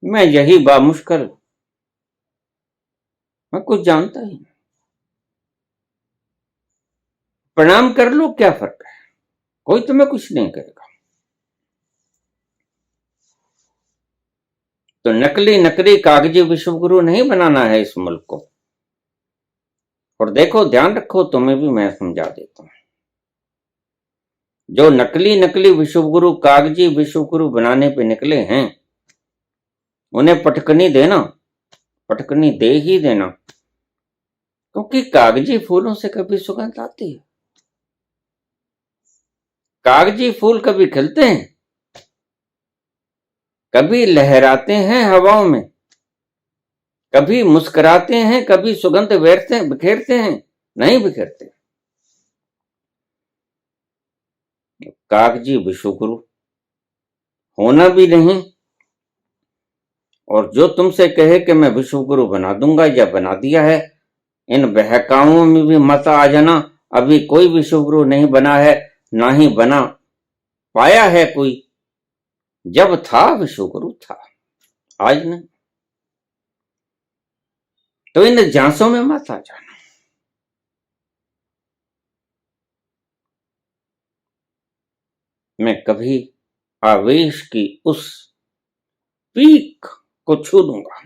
मैं यही बामुश्किल, मैं कुछ जानता ही नहीं। प्रणाम कर लो, क्या फर्क है? कोई तुम्हें कुछ नहीं कहेगा। तो नकली नकली कागजी विश्व गुरु नहीं बनाना है इस मुल्क को। और देखो, ध्यान रखो, तुम्हें भी मैं समझा देता हूं। जो नकली नकली विश्व गुरु, कागजी विश्व गुरु बनाने पे निकले हैं, उन्हें पटकनी देना, पटकनी दे ही देना। क्योंकि कागजी फूलों से कभी सुगंध आती है? कागजी फूल कभी खिलते हैं? कभी लहराते हैं हवाओं में? कभी मुस्कुराते हैं? कभी सुगंध बिखेरते हैं? नहीं बिखेरते। कागजी विश्व गुरु होना भी नहीं। और जो तुमसे कहे कि मैं विश्व गुरु बना दूंगा या बना दिया है, इन बहकाओं में भी मत आ जाना। अभी कोई विश्व गुरु नहीं बना है, ना ही बना पाया है कोई। जब था विश्व गुरु था, आज नहीं। तो इन झांसों में मत आ जाना। मैं कभी आवेश की उस पीक को छू दूंगा,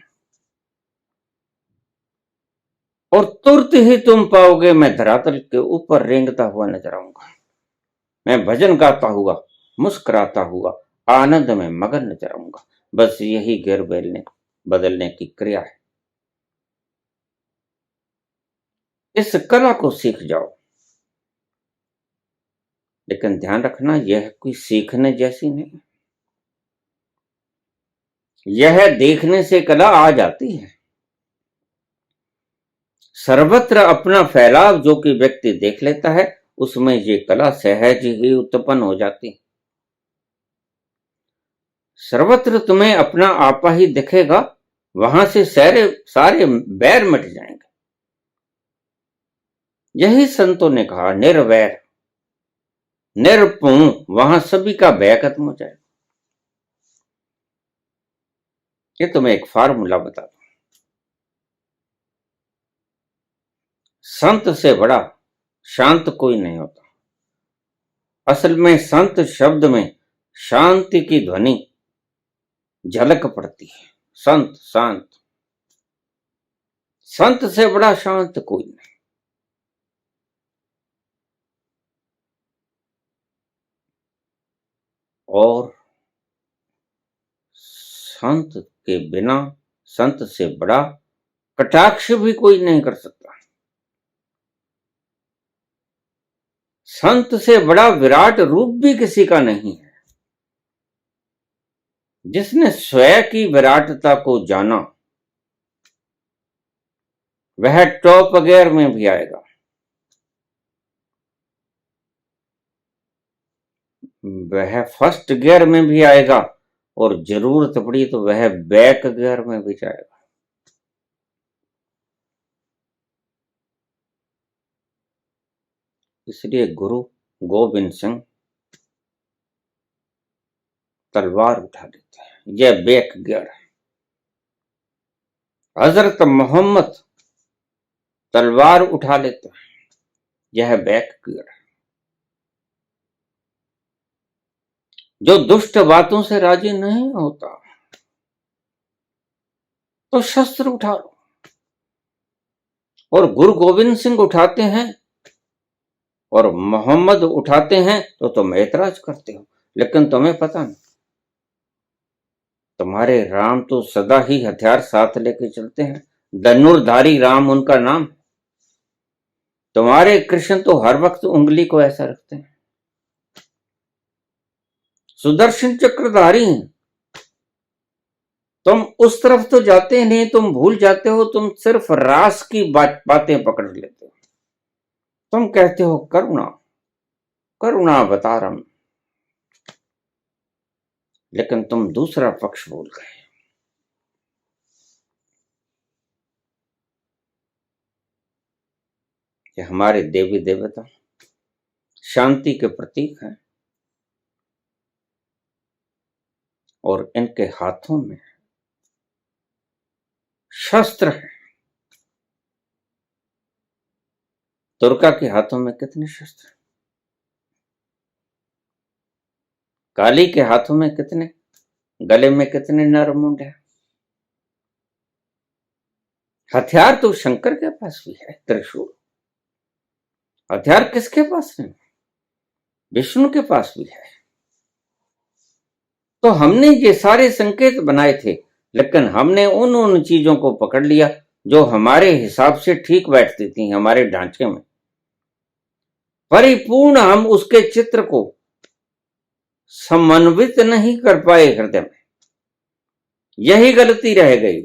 और तुरंत ही तुम पाओगे मैं धरातल के ऊपर रेंगता हुआ नजर आऊंगा। मैं भजन गाता हुआ, मुस्कुराता हुआ, आनंद में मगन नजर आऊंगा। बस यही गिर बदलने की क्रिया है। इस कला को सीख जाओ। लेकिन ध्यान रखना, यह कोई सीखने जैसी नहीं। यह देखने से कला आ जाती है। सर्वत्र अपना फैलाव जो कि व्यक्ति देख लेता है, उसमें ये कला सहज ही उत्पन्न हो जाती। सर्वत्र तुम्हें अपना आपा ही दिखेगा, वहां से सारे सारे बैर मिट जाएंगे। यही संतों ने कहा, निर्वैर निरपूर्ण, वहां सभी का भय खत्म हो जाएगा। ये तुम्हें एक फार्मूला बता दूं। संत से बड़ा शांत कोई नहीं होता। असल में संत शब्द में शांति की ध्वनि झलक पड़ती है। संत शांत, संत से बड़ा शांत कोई नहीं। और संत के बिना, संत से बड़ा कटाक्ष भी कोई नहीं कर सकता। संत से बड़ा विराट रूप भी किसी का नहीं है। जिसने स्वयं की विराटता को जाना वह टॉप गियर में भी आएगा, वह फर्स्ट गियर में भी आएगा, और जरूरत पड़ी तो वह बैक गियर में भी जाएगा। इसलिए गुरु गोविंद सिंह तलवार उठा लेते हैं, यह बैक गियर है। हजरत मोहम्मद तलवार उठा लेते हैं, यह बैक गियर है। जो दुष्ट बातों से राजी नहीं होता तो शस्त्र उठा लो, और गुरु गोविंद सिंह उठाते हैं और मोहम्मद उठाते हैं तो तुम ऐतराज करते हो, लेकिन तुम्हें पता नहीं, तुम्हारे राम तो सदा ही हथियार साथ लेके चलते हैं, धनुर्धारी राम उनका नाम। तुम्हारे कृष्ण तो हर वक्त उंगली को ऐसा रखते हैं, सुदर्शन चक्रधारी हैं। तुम उस तरफ तो जाते नहीं, तुम भूल जाते हो, तुम सिर्फ रास की बातें पकड़ लेते हो। तुम कहते हो करुणा करुणा अवतारम, लेकिन तुम दूसरा पक्ष भूल गए। कि हमारे देवी देवता शांति के प्रतीक हैं, और इनके हाथों में शस्त्र है। दुर्गा के हाथों में कितने शस्त्र, काली के हाथों में कितने, गले में कितने नरमुंड है। हथियार तो शंकर के पास भी है, त्रिशूल। हथियार किसके पास नहीं, विष्णु के पास भी है। तो हमने ये सारे संकेत बनाए थे, लेकिन हमने उन चीजों को पकड़ लिया जो हमारे हिसाब से ठीक बैठती थी, हमारे ढांचे में। परिपूर्ण हम उसके चित्र को समन्वित नहीं कर पाए हृदय में, यही गलती रह गई।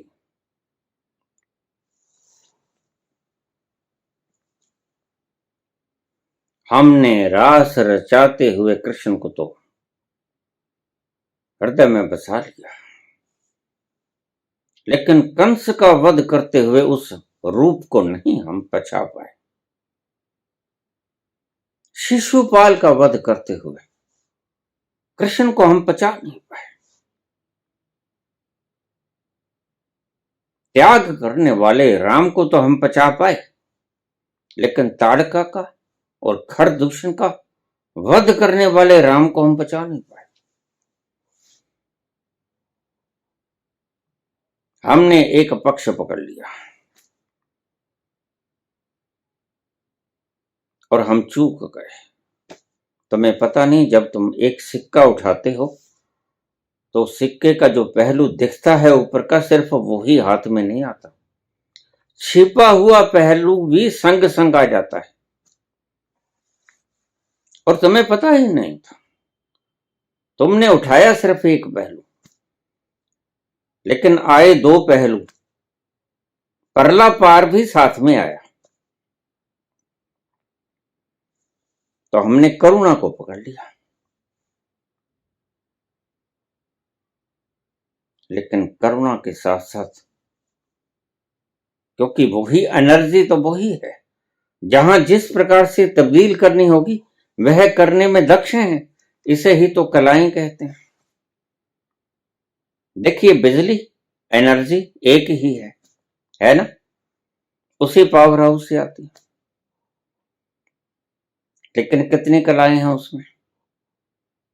हमने रास रचाते हुए कृष्ण को तो हृदय में बसा लिया, लेकिन कंस का वध करते हुए उस रूप को नहीं हम पचा पाए। शिशुपाल का वध करते हुए कृष्ण को हम पचा नहीं पाए। त्याग करने वाले राम को तो हम पचा पाए, लेकिन ताड़का का और खरदूषण का वध करने वाले राम को हम पचा नहीं पाए। हमने एक पक्ष पकड़ लिया और हम चूक गए। तुम्हें पता नहीं, जब तुम एक सिक्का उठाते हो तो सिक्के का जो पहलू दिखता है ऊपर का, सिर्फ वही हाथ में नहीं आता, छिपा हुआ पहलू भी संग संग आ जाता है, और तुम्हें पता ही नहीं था। तुमने उठाया सिर्फ एक पहलू, लेकिन आए दो पहलू, परला पार भी साथ में आया। तो हमने करुणा को पकड़ लिया, लेकिन करुणा के साथ साथ, क्योंकि वही एनर्जी तो वही है, जहां जिस प्रकार से तब्दील करनी होगी वह करने में दक्ष हैं। इसे ही तो कलाएं कहते हैं। देखिए, बिजली एनर्जी एक ही है ना, उसी पावर हाउस से आती है, लेकिन कितनी कलाएं हैं उसमें।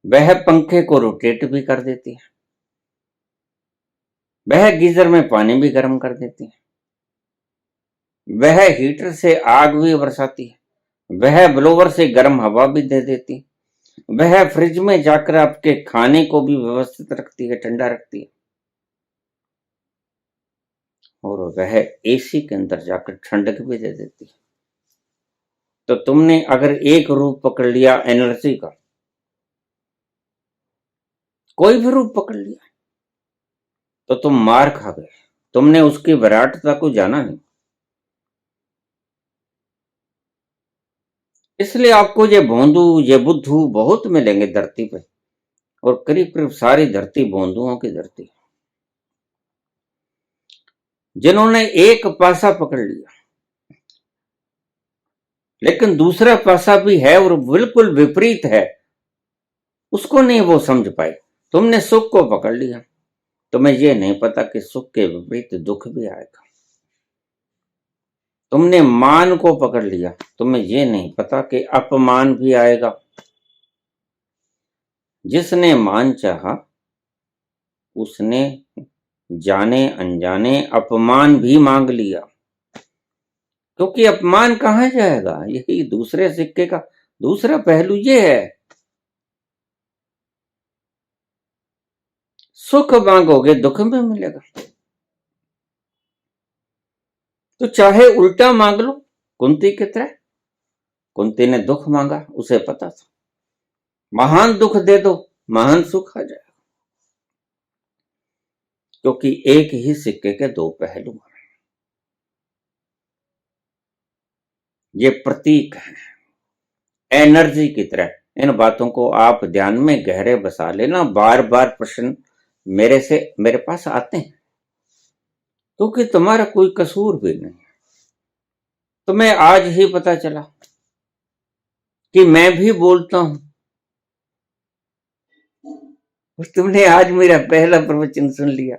वह पंखे को रोटेट भी कर देती है, वह गीजर में पानी भी गर्म कर देती है, वह हीटर से आग भी बरसाती है, वह ब्लोवर से गर्म हवा भी दे देती है, वह फ्रिज में जाकर आपके खाने को भी व्यवस्थित रखती है, ठंडा रखती है। और वह एसी के अंदर जाकर ठंडक भी दे देती है। तो तुमने अगर एक रूप पकड़ लिया एनर्जी का, कोई भी रूप पकड़ लिया, तो तुम मार खा गए। तुमने उसकी विराटता को जाना नहीं। इसलिए आपको ये भोंदू, ये बुद्धू बहुत मिलेंगे धरती पे, और करीब करीब सारी धरती भोंदुओं की धरती, जिन्होंने एक पासा पकड़ लिया लेकिन दूसरा पासा भी है और बिल्कुल विपरीत है, उसको नहीं वो समझ पाए। तुमने सुख को पकड़ लिया, तुम्हें ये नहीं पता कि सुख के विपरीत दुख भी आएगा। तुमने मान को पकड़ लिया, तुम्हें ये नहीं पता कि अपमान भी आएगा। जिसने मान चाहा उसने जाने अनजाने अपमान भी मांग लिया, क्योंकि अपमान कहां जाएगा, यही दूसरे सिक्के का दूसरा पहलू ये है। सुख मांगोगे दुख में मिलेगा, तो चाहे उल्टा मांग लो, कुंती की तरह। कुंती ने दुख मांगा, उसे पता था महान दुख दे दो महान सुख आ जाएगा, क्योंकि एक ही सिक्के के दो पहलू हैं। ये प्रतीक है एनर्जी की तरह। इन बातों को आप ध्यान में गहरे बसा लेना। बार बार प्रश्न मेरे पास आते हैं, क्योंकि तुम्हारा कोई कसूर भी नहीं। तुम्हें आज ही पता चला कि मैं भी बोलता हूं, और तुमने आज मेरा पहला प्रवचन सुन लिया,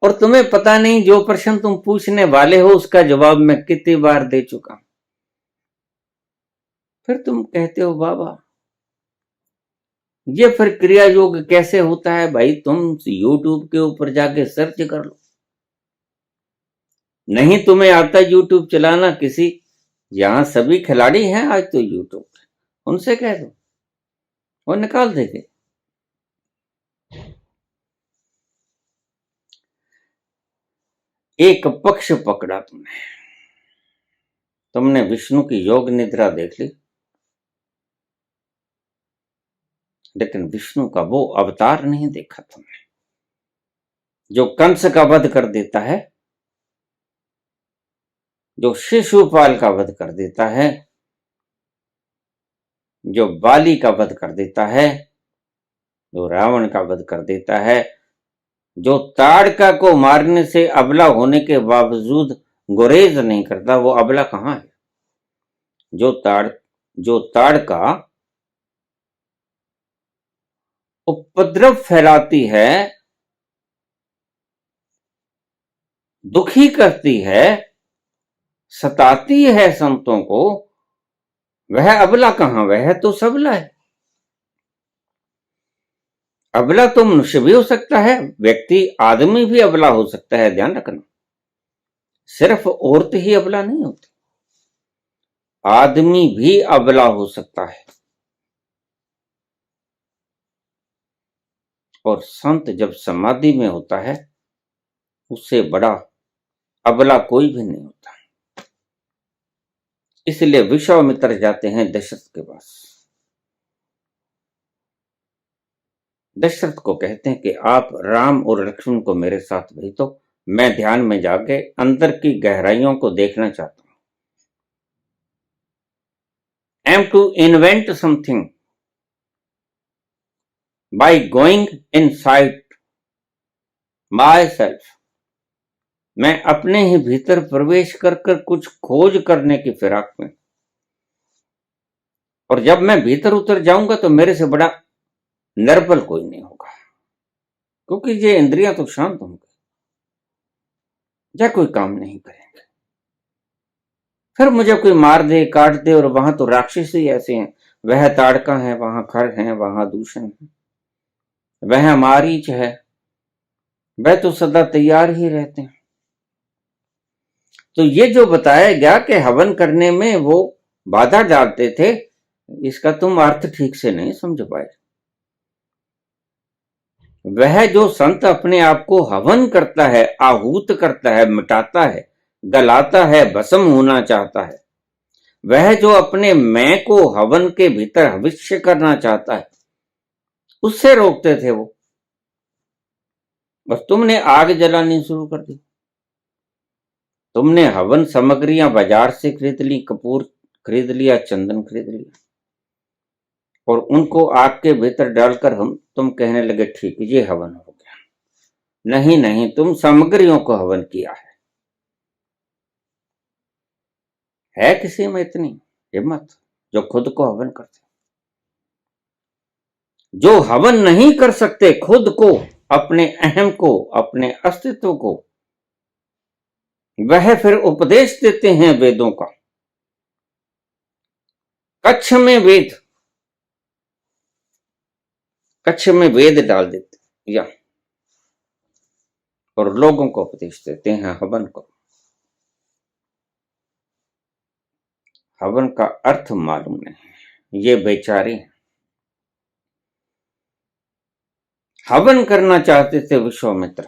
और तुम्हें पता नहीं जो प्रश्न तुम पूछने वाले हो उसका जवाब मैं कितनी बार दे चुका हूं। फिर तुम कहते हो बाबा ये फिर क्रिया योग कैसे होता है? भाई तुम यूट्यूब के ऊपर जाके सर्च कर लो। नहीं तुम्हें आता यूट्यूब चलाना, किसी यहां सभी खिलाड़ी हैं आज तो यूट्यूब, उनसे कह दो वो निकाल देंगे। एक पक्ष पकड़ा तुमने विष्णु की योग निद्रा देख ली, लेकिन विष्णु का वो अवतार नहीं देखा तुमने जो कंस का वध कर देता है, जो शिशुपाल का वध कर देता है, जो बाली का वध कर देता है, जो रावण का वध कर देता है, जो ताड़का को मारने से अबला होने के बावजूद गुरेज नहीं करता, वो अबला कहां है? जो ताड़का उपद्रव फैलाती है, दुखी करती है, सताती है संतों को, वह अबला कहां? वह तो सबला है। अबला तो मनुष्य भी हो सकता है, व्यक्ति आदमी भी अबला हो सकता है, ध्यान रखना। सिर्फ औरत ही अबला नहीं होती, आदमी भी अबला हो सकता है। और संत जब समाधि में होता है उससे बड़ा अबला कोई भी नहीं होता। इसलिए विश्वामित्र जाते हैं दशरथ के पास। दशरथ को कहते हैं कि आप राम और लक्ष्मण को मेरे साथ भेज दो, मैं ध्यान में जाके अंदर की गहराइयों को देखना चाहता हूं। I am to invent something by going inside myself. मैं अपने ही भीतर प्रवेश कर कुछ खोज करने की फिराक में, और जब मैं भीतर उतर जाऊंगा तो मेरे से बड़ा निर्बल कोई नहीं होगा, क्योंकि ये इंद्रियां तो शांत होंगी या कोई काम नहीं करेंगे। फिर मुझे कोई मार दे काट दे, और वहां तो राक्षस ही ऐसे हैं, वह ताड़का है, वहां खर है, वहां दूषण है, वह मारीच है, वह तो सदा तैयार ही रहते हैं। तो ये जो बताया गया कि हवन करने में वो बाधा डालते थे, इसका तुम अर्थ ठीक से नहीं समझ पाए। वह जो संत अपने आप को हवन करता है, आहूत करता है, मिटाता है, गलाता है, भस्म होना चाहता है, वह जो अपने मैं को हवन के भीतर हविष्य करना चाहता है, उससे रोकते थे वो। बस तुमने आग जलानी शुरू कर दी। तुमने हवन सामग्रियां बाजार से खरीद ली, कपूर खरीद लिया, चंदन खरीद लिया, और उनको आग के भीतर डालकर तुम कहने लगे ठीक ये हवन हो गया। नहीं नहीं, तुम सामग्रियों को हवन किया है किसी में इतनी हिम्मत जो खुद को हवन करते? जो हवन नहीं कर सकते खुद को, अपने अहम को, अपने अस्तित्व को, वह फिर उपदेश देते हैं वेदों का। कच्छ में वेद डाल देते या और लोगों को उपदेश देते हैं हवन करो। हवन का अर्थ मालूम नहीं, ये बेचारे हैं। हवन करना चाहते थे विश्वामित्र,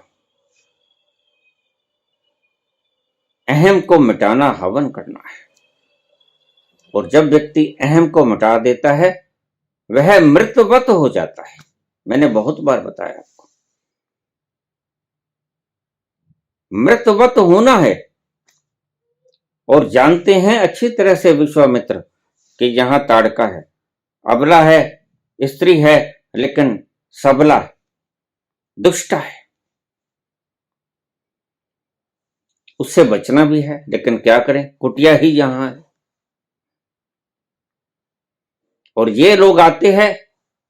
अहम को मिटाना हवन करना है। और जब व्यक्ति अहम को मिटा देता है वह मृतवत हो जाता है। मैंने बहुत बार बताया आपको, मृतवत होना है। और जानते हैं अच्छी तरह से विश्वामित्र कि यहां ताड़का है, अबला है, स्त्री है, लेकिन सबला है, दुष्टा है। उससे बचना भी है, लेकिन क्या करें, कुटिया ही यहां है। और ये लोग आते हैं,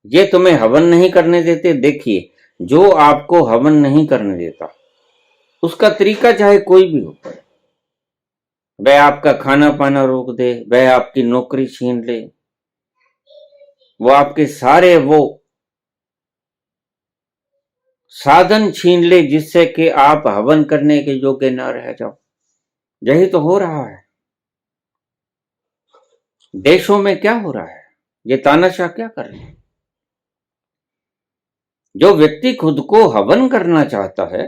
ये तुम्हें हवन नहीं करने देते। देखिए, जो आपको हवन नहीं करने देता उसका तरीका चाहे कोई भी हो, वह आपका खाना पाना रोक दे, वह आपकी नौकरी छीन ले, वो आपके सारे वो साधन छीन ले जिससे कि आप हवन करने के योग्य न रह जाओ। यही तो हो रहा है। देशों में क्या हो रहा है, ये तानाशाह क्या कर रहे हैं? जो व्यक्ति खुद को हवन करना चाहता है,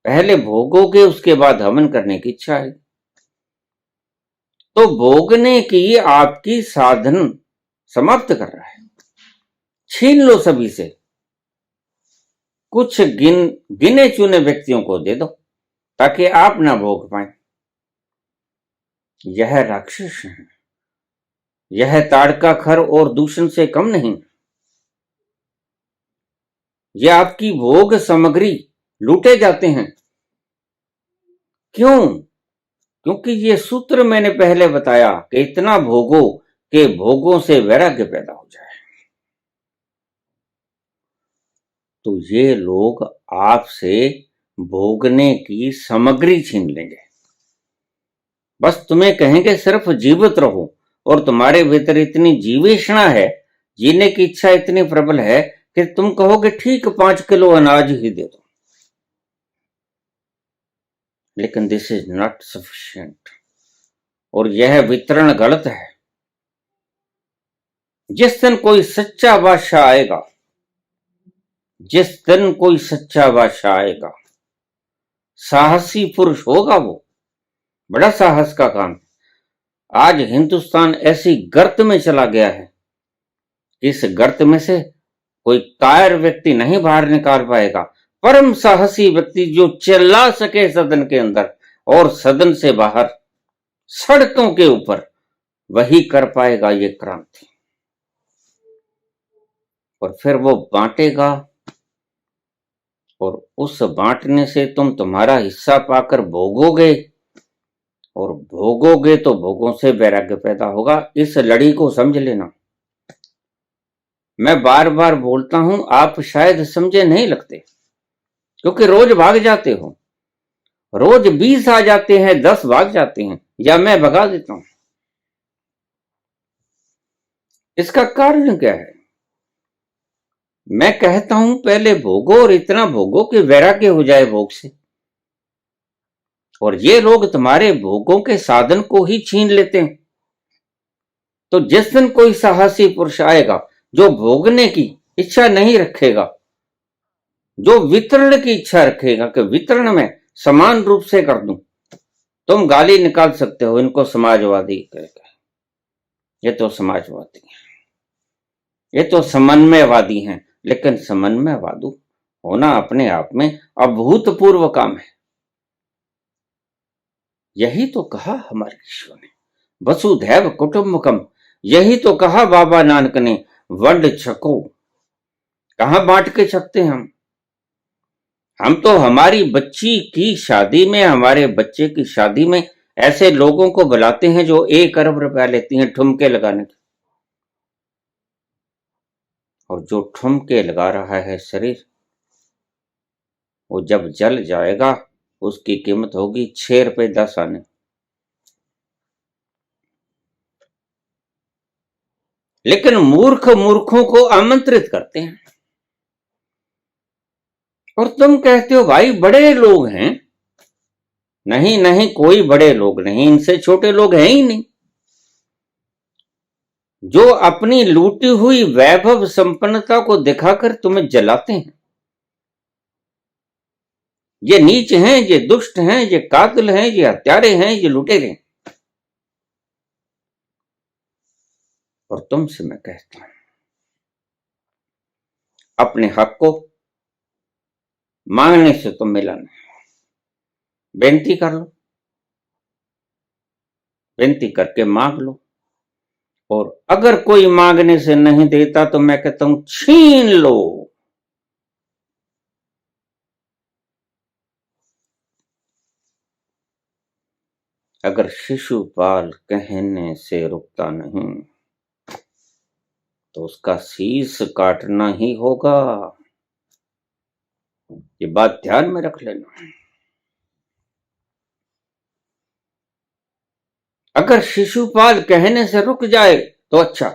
पहले भोगोगे उसके बाद हवन करने की इच्छा है, तो भोगने की आपकी साधन समाप्त कर रहा है। छीन लो सभी से, कुछ गिने चुने व्यक्तियों को दे दो ताकि आप ना भोग पाए। यह राक्षस है, यह ताड़का खर और दूषण से कम नहीं। यह आपकी भोग सामग्री लूटे जाते हैं। क्यों? क्योंकि ये सूत्र मैंने पहले बताया कि इतना भोगो कि भोगों से वैराग्य पैदा हो जाए। तो ये लोग आपसे भोगने की सामग्री छीन लेंगे। बस तुम्हें कहेंगे सिर्फ जीवित रहो, और तुम्हारे भीतर इतनी जीवेषणा है, जीने की इच्छा इतनी प्रबल है कि तुम कहोगे ठीक 5 किलो अनाज ही दे दो। लेकिन दिस इज नॉट सफिशिएंट, और यह वितरण गलत है। जिस दिन कोई सच्चा बादशाह आएगा, जिस दिन कोई सच्चा बादशाह आएगा, साहसी पुरुष होगा, वो बड़ा साहस का काम। आज हिंदुस्तान ऐसी गर्त में चला गया है, इस गर्त में से कोई कायर व्यक्ति नहीं बाहर निकाल पाएगा। परम साहसी व्यक्ति जो चिल्ला सके सदन के अंदर और सदन से बाहर, सड़कों के ऊपर, वही कर पाएगा ये क्रांति। और फिर वो बांटेगा, और उस बांटने से तुम तुम्हारा हिस्सा पाकर भोगोगे, और भोगोगे तो भोगों से वैराग्य पैदा होगा। इस लड़ी को समझ लेना। मैं बार बार बोलता हूं, आप शायद समझे नहीं लगते, क्योंकि रोज भाग जाते हो। रोज 20 आ जाते हैं, 10 भाग जाते हैं, या मैं भगा देता हूं। इसका कारण क्या है? मैं कहता हूं पहले भोगो, और इतना भोगो कि वैराग्य हो जाए भोग से। और ये लोग तुम्हारे भोगों के साधन को ही छीन लेते हैं। तो जिस दिन कोई साहसी पुरुष आएगा जो भोगने की इच्छा नहीं रखेगा, जो वितरण की इच्छा रखेगा कि वितरण में समान रूप से कर दूं, तुम गाली निकाल सकते हो इनको समाजवादी कहकर, ये तो समाजवादी है, ये तो समन्वयवादी हैं। लेकिन समन्वयवादी होना अपने आप में अभूतपूर्व काम है। यही तो कहा हमारे ईश्वर ने, वसुधैव कुटुंबकम। यही तो कहा बाबा नानक ने, वंड छको। कहां बांट के छकते हैं हम तो हमारी बच्ची की शादी में, हमारे बच्चे की शादी में ऐसे लोगों को बुलाते हैं जो 1 अरब रुपया लेती हैं ठुमके लगाने के। और जो ठुमके लगा रहा है शरीर, वो जब जल जाएगा उसकी कीमत होगी 6 रुपए 10 आने। लेकिन मूर्ख मूर्खों को आमंत्रित करते हैं। और तुम कहते हो भाई बड़े लोग हैं। नहीं नहीं, कोई बड़े लोग नहीं, इनसे छोटे लोग हैं ही नहीं। जो अपनी लूटी हुई वैभव संपन्नता को दिखाकर तुम्हें जलाते हैं, ये नीच हैं, ये दुष्ट हैं, ये कातिल हैं, ये हत्यारे हैं, ये लुटेरे हैं। और तुमसे मैं कहता हूं, अपने हक को मांगने से तुम मिला नहीं, बेनती कर लो, बेनती करके मांग लो। और अगर कोई मांगने से नहीं देता तो मैं कहता हूं छीन लो। अगर शिशुपाल कहने से रुकता नहीं तो उसका शीश काटना ही होगा। ये बात ध्यान में रख लेना। अगर शिशुपाल कहने से रुक जाए तो अच्छा,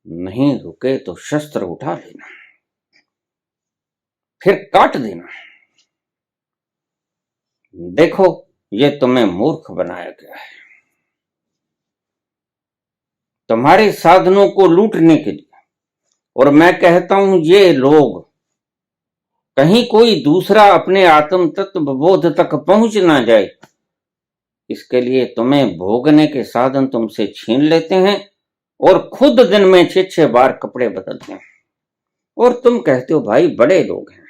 नहीं रुके तो शस्त्र उठा लेना, फिर काट देना। देखो, ये तुम्हें मूर्ख बनाया गया है, तुम्हारे साधनों को लूटने के लिए। और मैं कहता हूं ये लोग, कहीं कोई दूसरा अपने आत्म तत्व बोध तक पहुंच ना जाए, इसके लिए तुम्हें भोगने के साधन तुमसे छीन लेते हैं और खुद दिन में 6-6 बार कपड़े बदलते हैं। और तुम कहते हो भाई बड़े लोग हैं।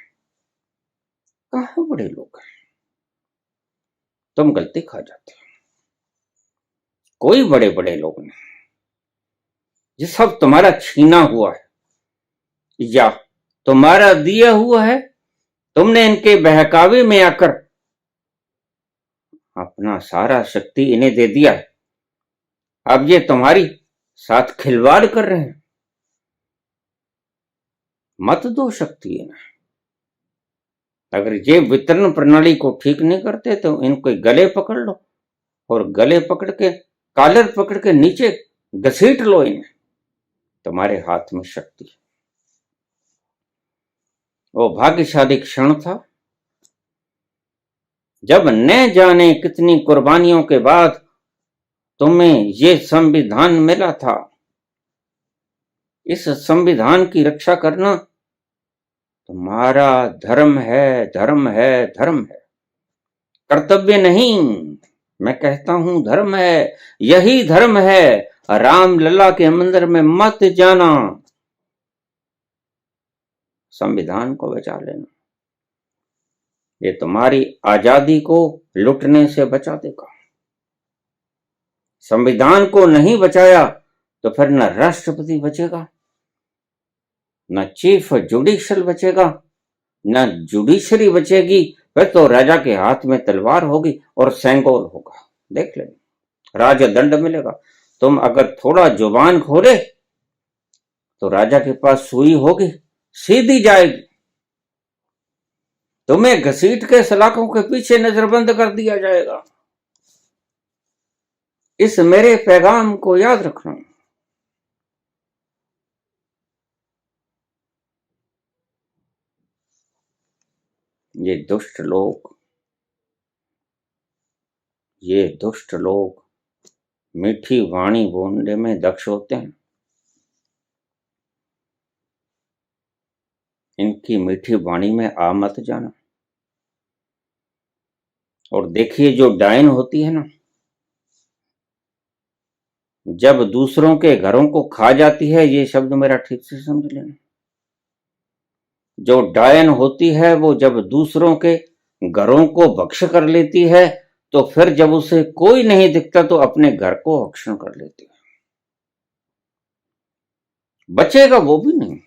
कहां बड़े लोग हैं? तुम गलती खा जाते हो। कोई बड़े बड़े लोग नहीं, ये सब तुम्हारा छीना हुआ है या तुम्हारा दिया हुआ है। तुमने इनके बहकावे में आकर अपना सारा शक्ति इन्हें दे दिया है। अब ये तुम्हारी साथ खिलवाड़ कर रहे हैं। मत दो शक्ति इन्हें। अगर ये वितरण प्रणाली को ठीक नहीं करते तो इनको गले पकड़ लो और गले पकड़ के, कॉलर पकड़ के नीचे घसीट लो इन्हें। तुम्हारे हाथ में शक्ति है। वो भाग्यशाली क्षण था जब न जाने कितनी कुर्बानियों के बाद तुम्हें ये संविधान मिला था। इस संविधान की रक्षा करना तुम्हारा धर्म है, धर्म है, धर्म है, कर्तव्य नहीं। मैं कहता हूं धर्म है, यही धर्म है। राम लला के मंदिर में मत जाना, संविधान को बचा लेना। ये तुम्हारी आजादी को लुटने से बचा देगा। संविधान को नहीं बचाया तो फिर न राष्ट्रपति बचेगा, न चीफ जुडिशियल बचेगा, न जुडिशरी बचेगी। फिर तो राजा के हाथ में तलवार होगी और सेंगोल होगा। देख लेना, राजदंड मिलेगा। तुम अगर थोड़ा जुबान खोले तो राजा के पास सुई होगी, सीधी जाएगी। तुम्हें घसीट के सलाखों के पीछे नजरबंद कर दिया जाएगा। इस मेरे पैगाम को याद रखना। ये दुष्ट लोग मीठी वाणी बोलने में दक्ष होते हैं। इनकी मीठी वाणी में आ मत जाना। और देखिए, जो डायन होती है ना, जब दूसरों के घरों को खा जाती है, ये शब्द मेरा ठीक से समझ लेना, जो डायन होती है वो जब दूसरों के घरों को भक्ष कर लेती है, तो फिर जब उसे कोई नहीं दिखता तो अपने घर को भक्षण कर लेती है। बचेगा वो भी नहीं।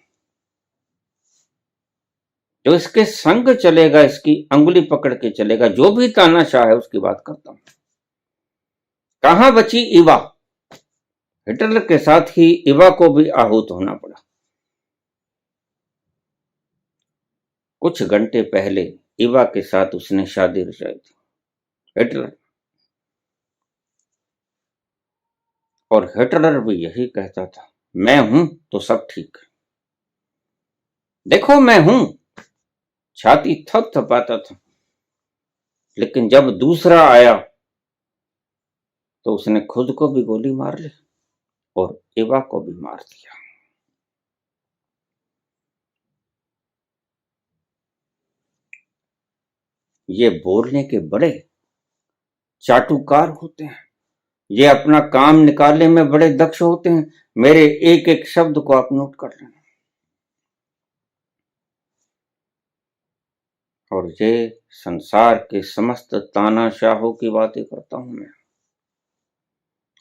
जो इसके संग चलेगा, इसकी अंगुली पकड़ के चलेगा, जो भी तानाशाह है उसकी बात करता हूं। कहां बची इवा? हिटलर के साथ ही इवा को भी आहूत होना पड़ा। कुछ घंटे पहले इवा के साथ उसने शादी रचाई थी, हिटलर। और हिटलर भी यही कहता था, मैं हूं तो सब ठीक है, देखो मैं हूं, छाती थपथपाता था। लेकिन जब दूसरा आया तो उसने खुद को भी गोली मार ली और इवा को भी मार दिया। ये बोलने के बड़े चाटुकार होते हैं, ये अपना काम निकालने में बड़े दक्ष होते हैं। मेरे एक एक शब्द को आप नोट कर लेना। और ये संसार के समस्त तानाशाहों की बातें करता हूं मैं,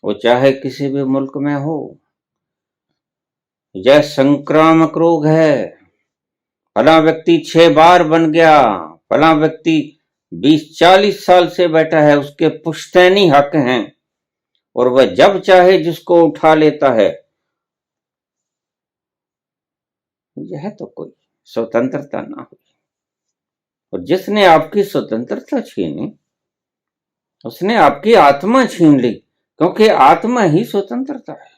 वो चाहे किसी भी मुल्क में हो। यह संक्रामक रोग है। फला व्यक्ति 6 बार बन गया, फला व्यक्ति 20-40 साल से बैठा है, उसके पुश्तैनी हक हैं, और वह जब चाहे जिसको उठा लेता है। यह तो कोई स्वतंत्रता ना हुई। और जिसने आपकी स्वतंत्रता छीनी, उसने आपकी आत्मा छीन ली, क्योंकि आत्मा ही स्वतंत्रता है।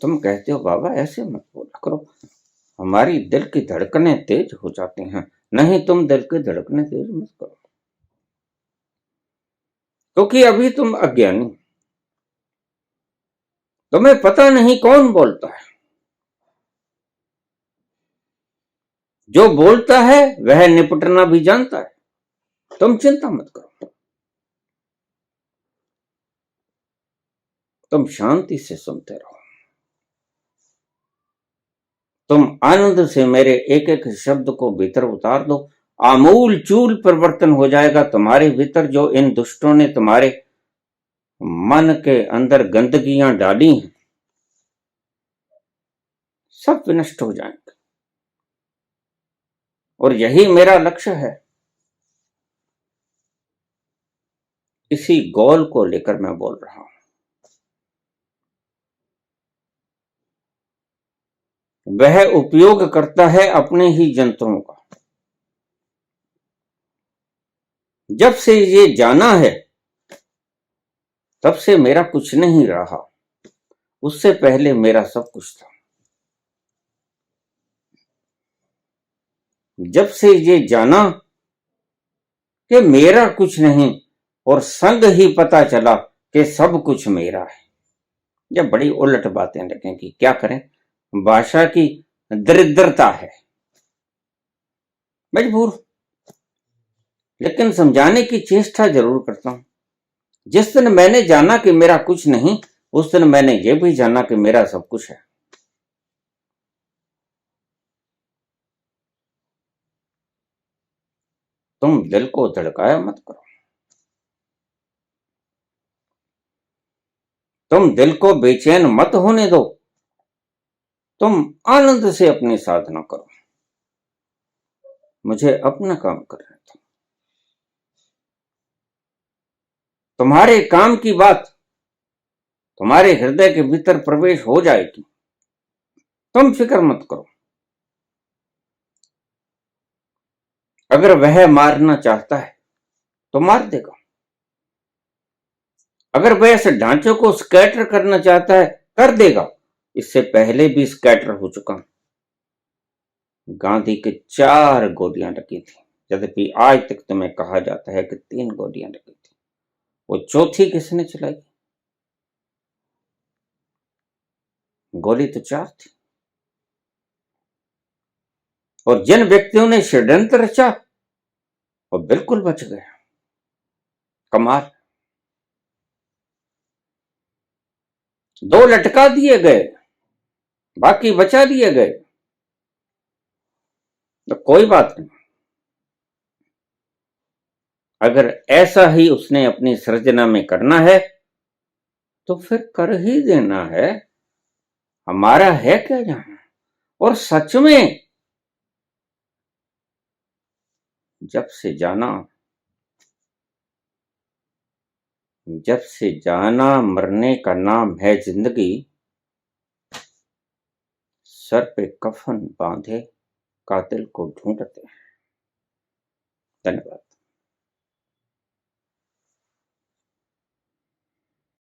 तुम कहते हो बाबा ऐसे मत बोला करो, हमारी दिल की धड़कनें तेज हो जाती हैं। नहीं, तुम दिल की धड़कनें तेज मत करो, क्योंकि अभी तुम अज्ञानी, तुम्हें पता नहीं कौन बोलता है। जो बोलता है वह निपटना भी जानता है। तुम चिंता मत करो, तुम शांति से सुनते रहो। तुम आनंद से मेरे एक एक शब्द को भीतर उतार दो, आमूल चूल परिवर्तन हो जाएगा तुम्हारे भीतर। जो इन दुष्टों ने तुम्हारे मन के अंदर गंदगियां डाली हैं, सब विनष्ट हो जाएंगे। और यही मेरा लक्ष्य है। इसी गोल को लेकर मैं बोल रहा हूं। वह उपयोग करता है अपने ही जंतुओं का। जब से ये जाना है, तब से मेरा कुछ नहीं रहा, उससे पहले मेरा सब कुछ था। जब से ये जाना कि मेरा कुछ नहीं, और संग ही पता चला कि सब कुछ मेरा है। जब बड़ी उलट बातें लगेंगी, क्या करें, भाषा की दरिद्रता है, मजबूर। लेकिन समझाने की चेष्टा जरूर करता हूं। जिस दिन मैंने जाना कि मेरा कुछ नहीं, उस दिन मैंने ये भी जाना कि मेरा सब कुछ है। तुम दिल को धड़काया मत करो, तुम दिल को बेचैन मत होने दो। तुम आनंद से अपनी साधना करो, मुझे अपना काम करने दो। तुम्हारे काम की बात तुम्हारे हृदय के भीतर प्रवेश हो जाएगी, तुम फिक्र मत करो। अगर वह मारना चाहता है तो मार देगा। अगर वह ऐसे ढांचों को स्कैटर करना चाहता है, कर देगा। इससे पहले भी स्कैटर हो चुका। गांधी के 4 गोलियां लगी थी, यद्यपि आज तक तुम्हें कहा जाता है कि 3 गोलियां लगी थी। वो चौथी किसने चलाई? गोली तो 4 थी। और जिन व्यक्तियों ने षड्यंत्र रचा वो बिल्कुल बच गए। कमाल। 2 लटका दिए गए, बाकी बचा दिए गए। तो कोई बात नहीं, अगर ऐसा ही उसने अपनी सृजना में करना है तो फिर कर ही देना है, हमारा है क्या जाना। और सच में जब से जाना मरने का नाम है जिंदगी, सर पे कफन बांधे कातिल को ढूंढते हैं। धन्यवाद।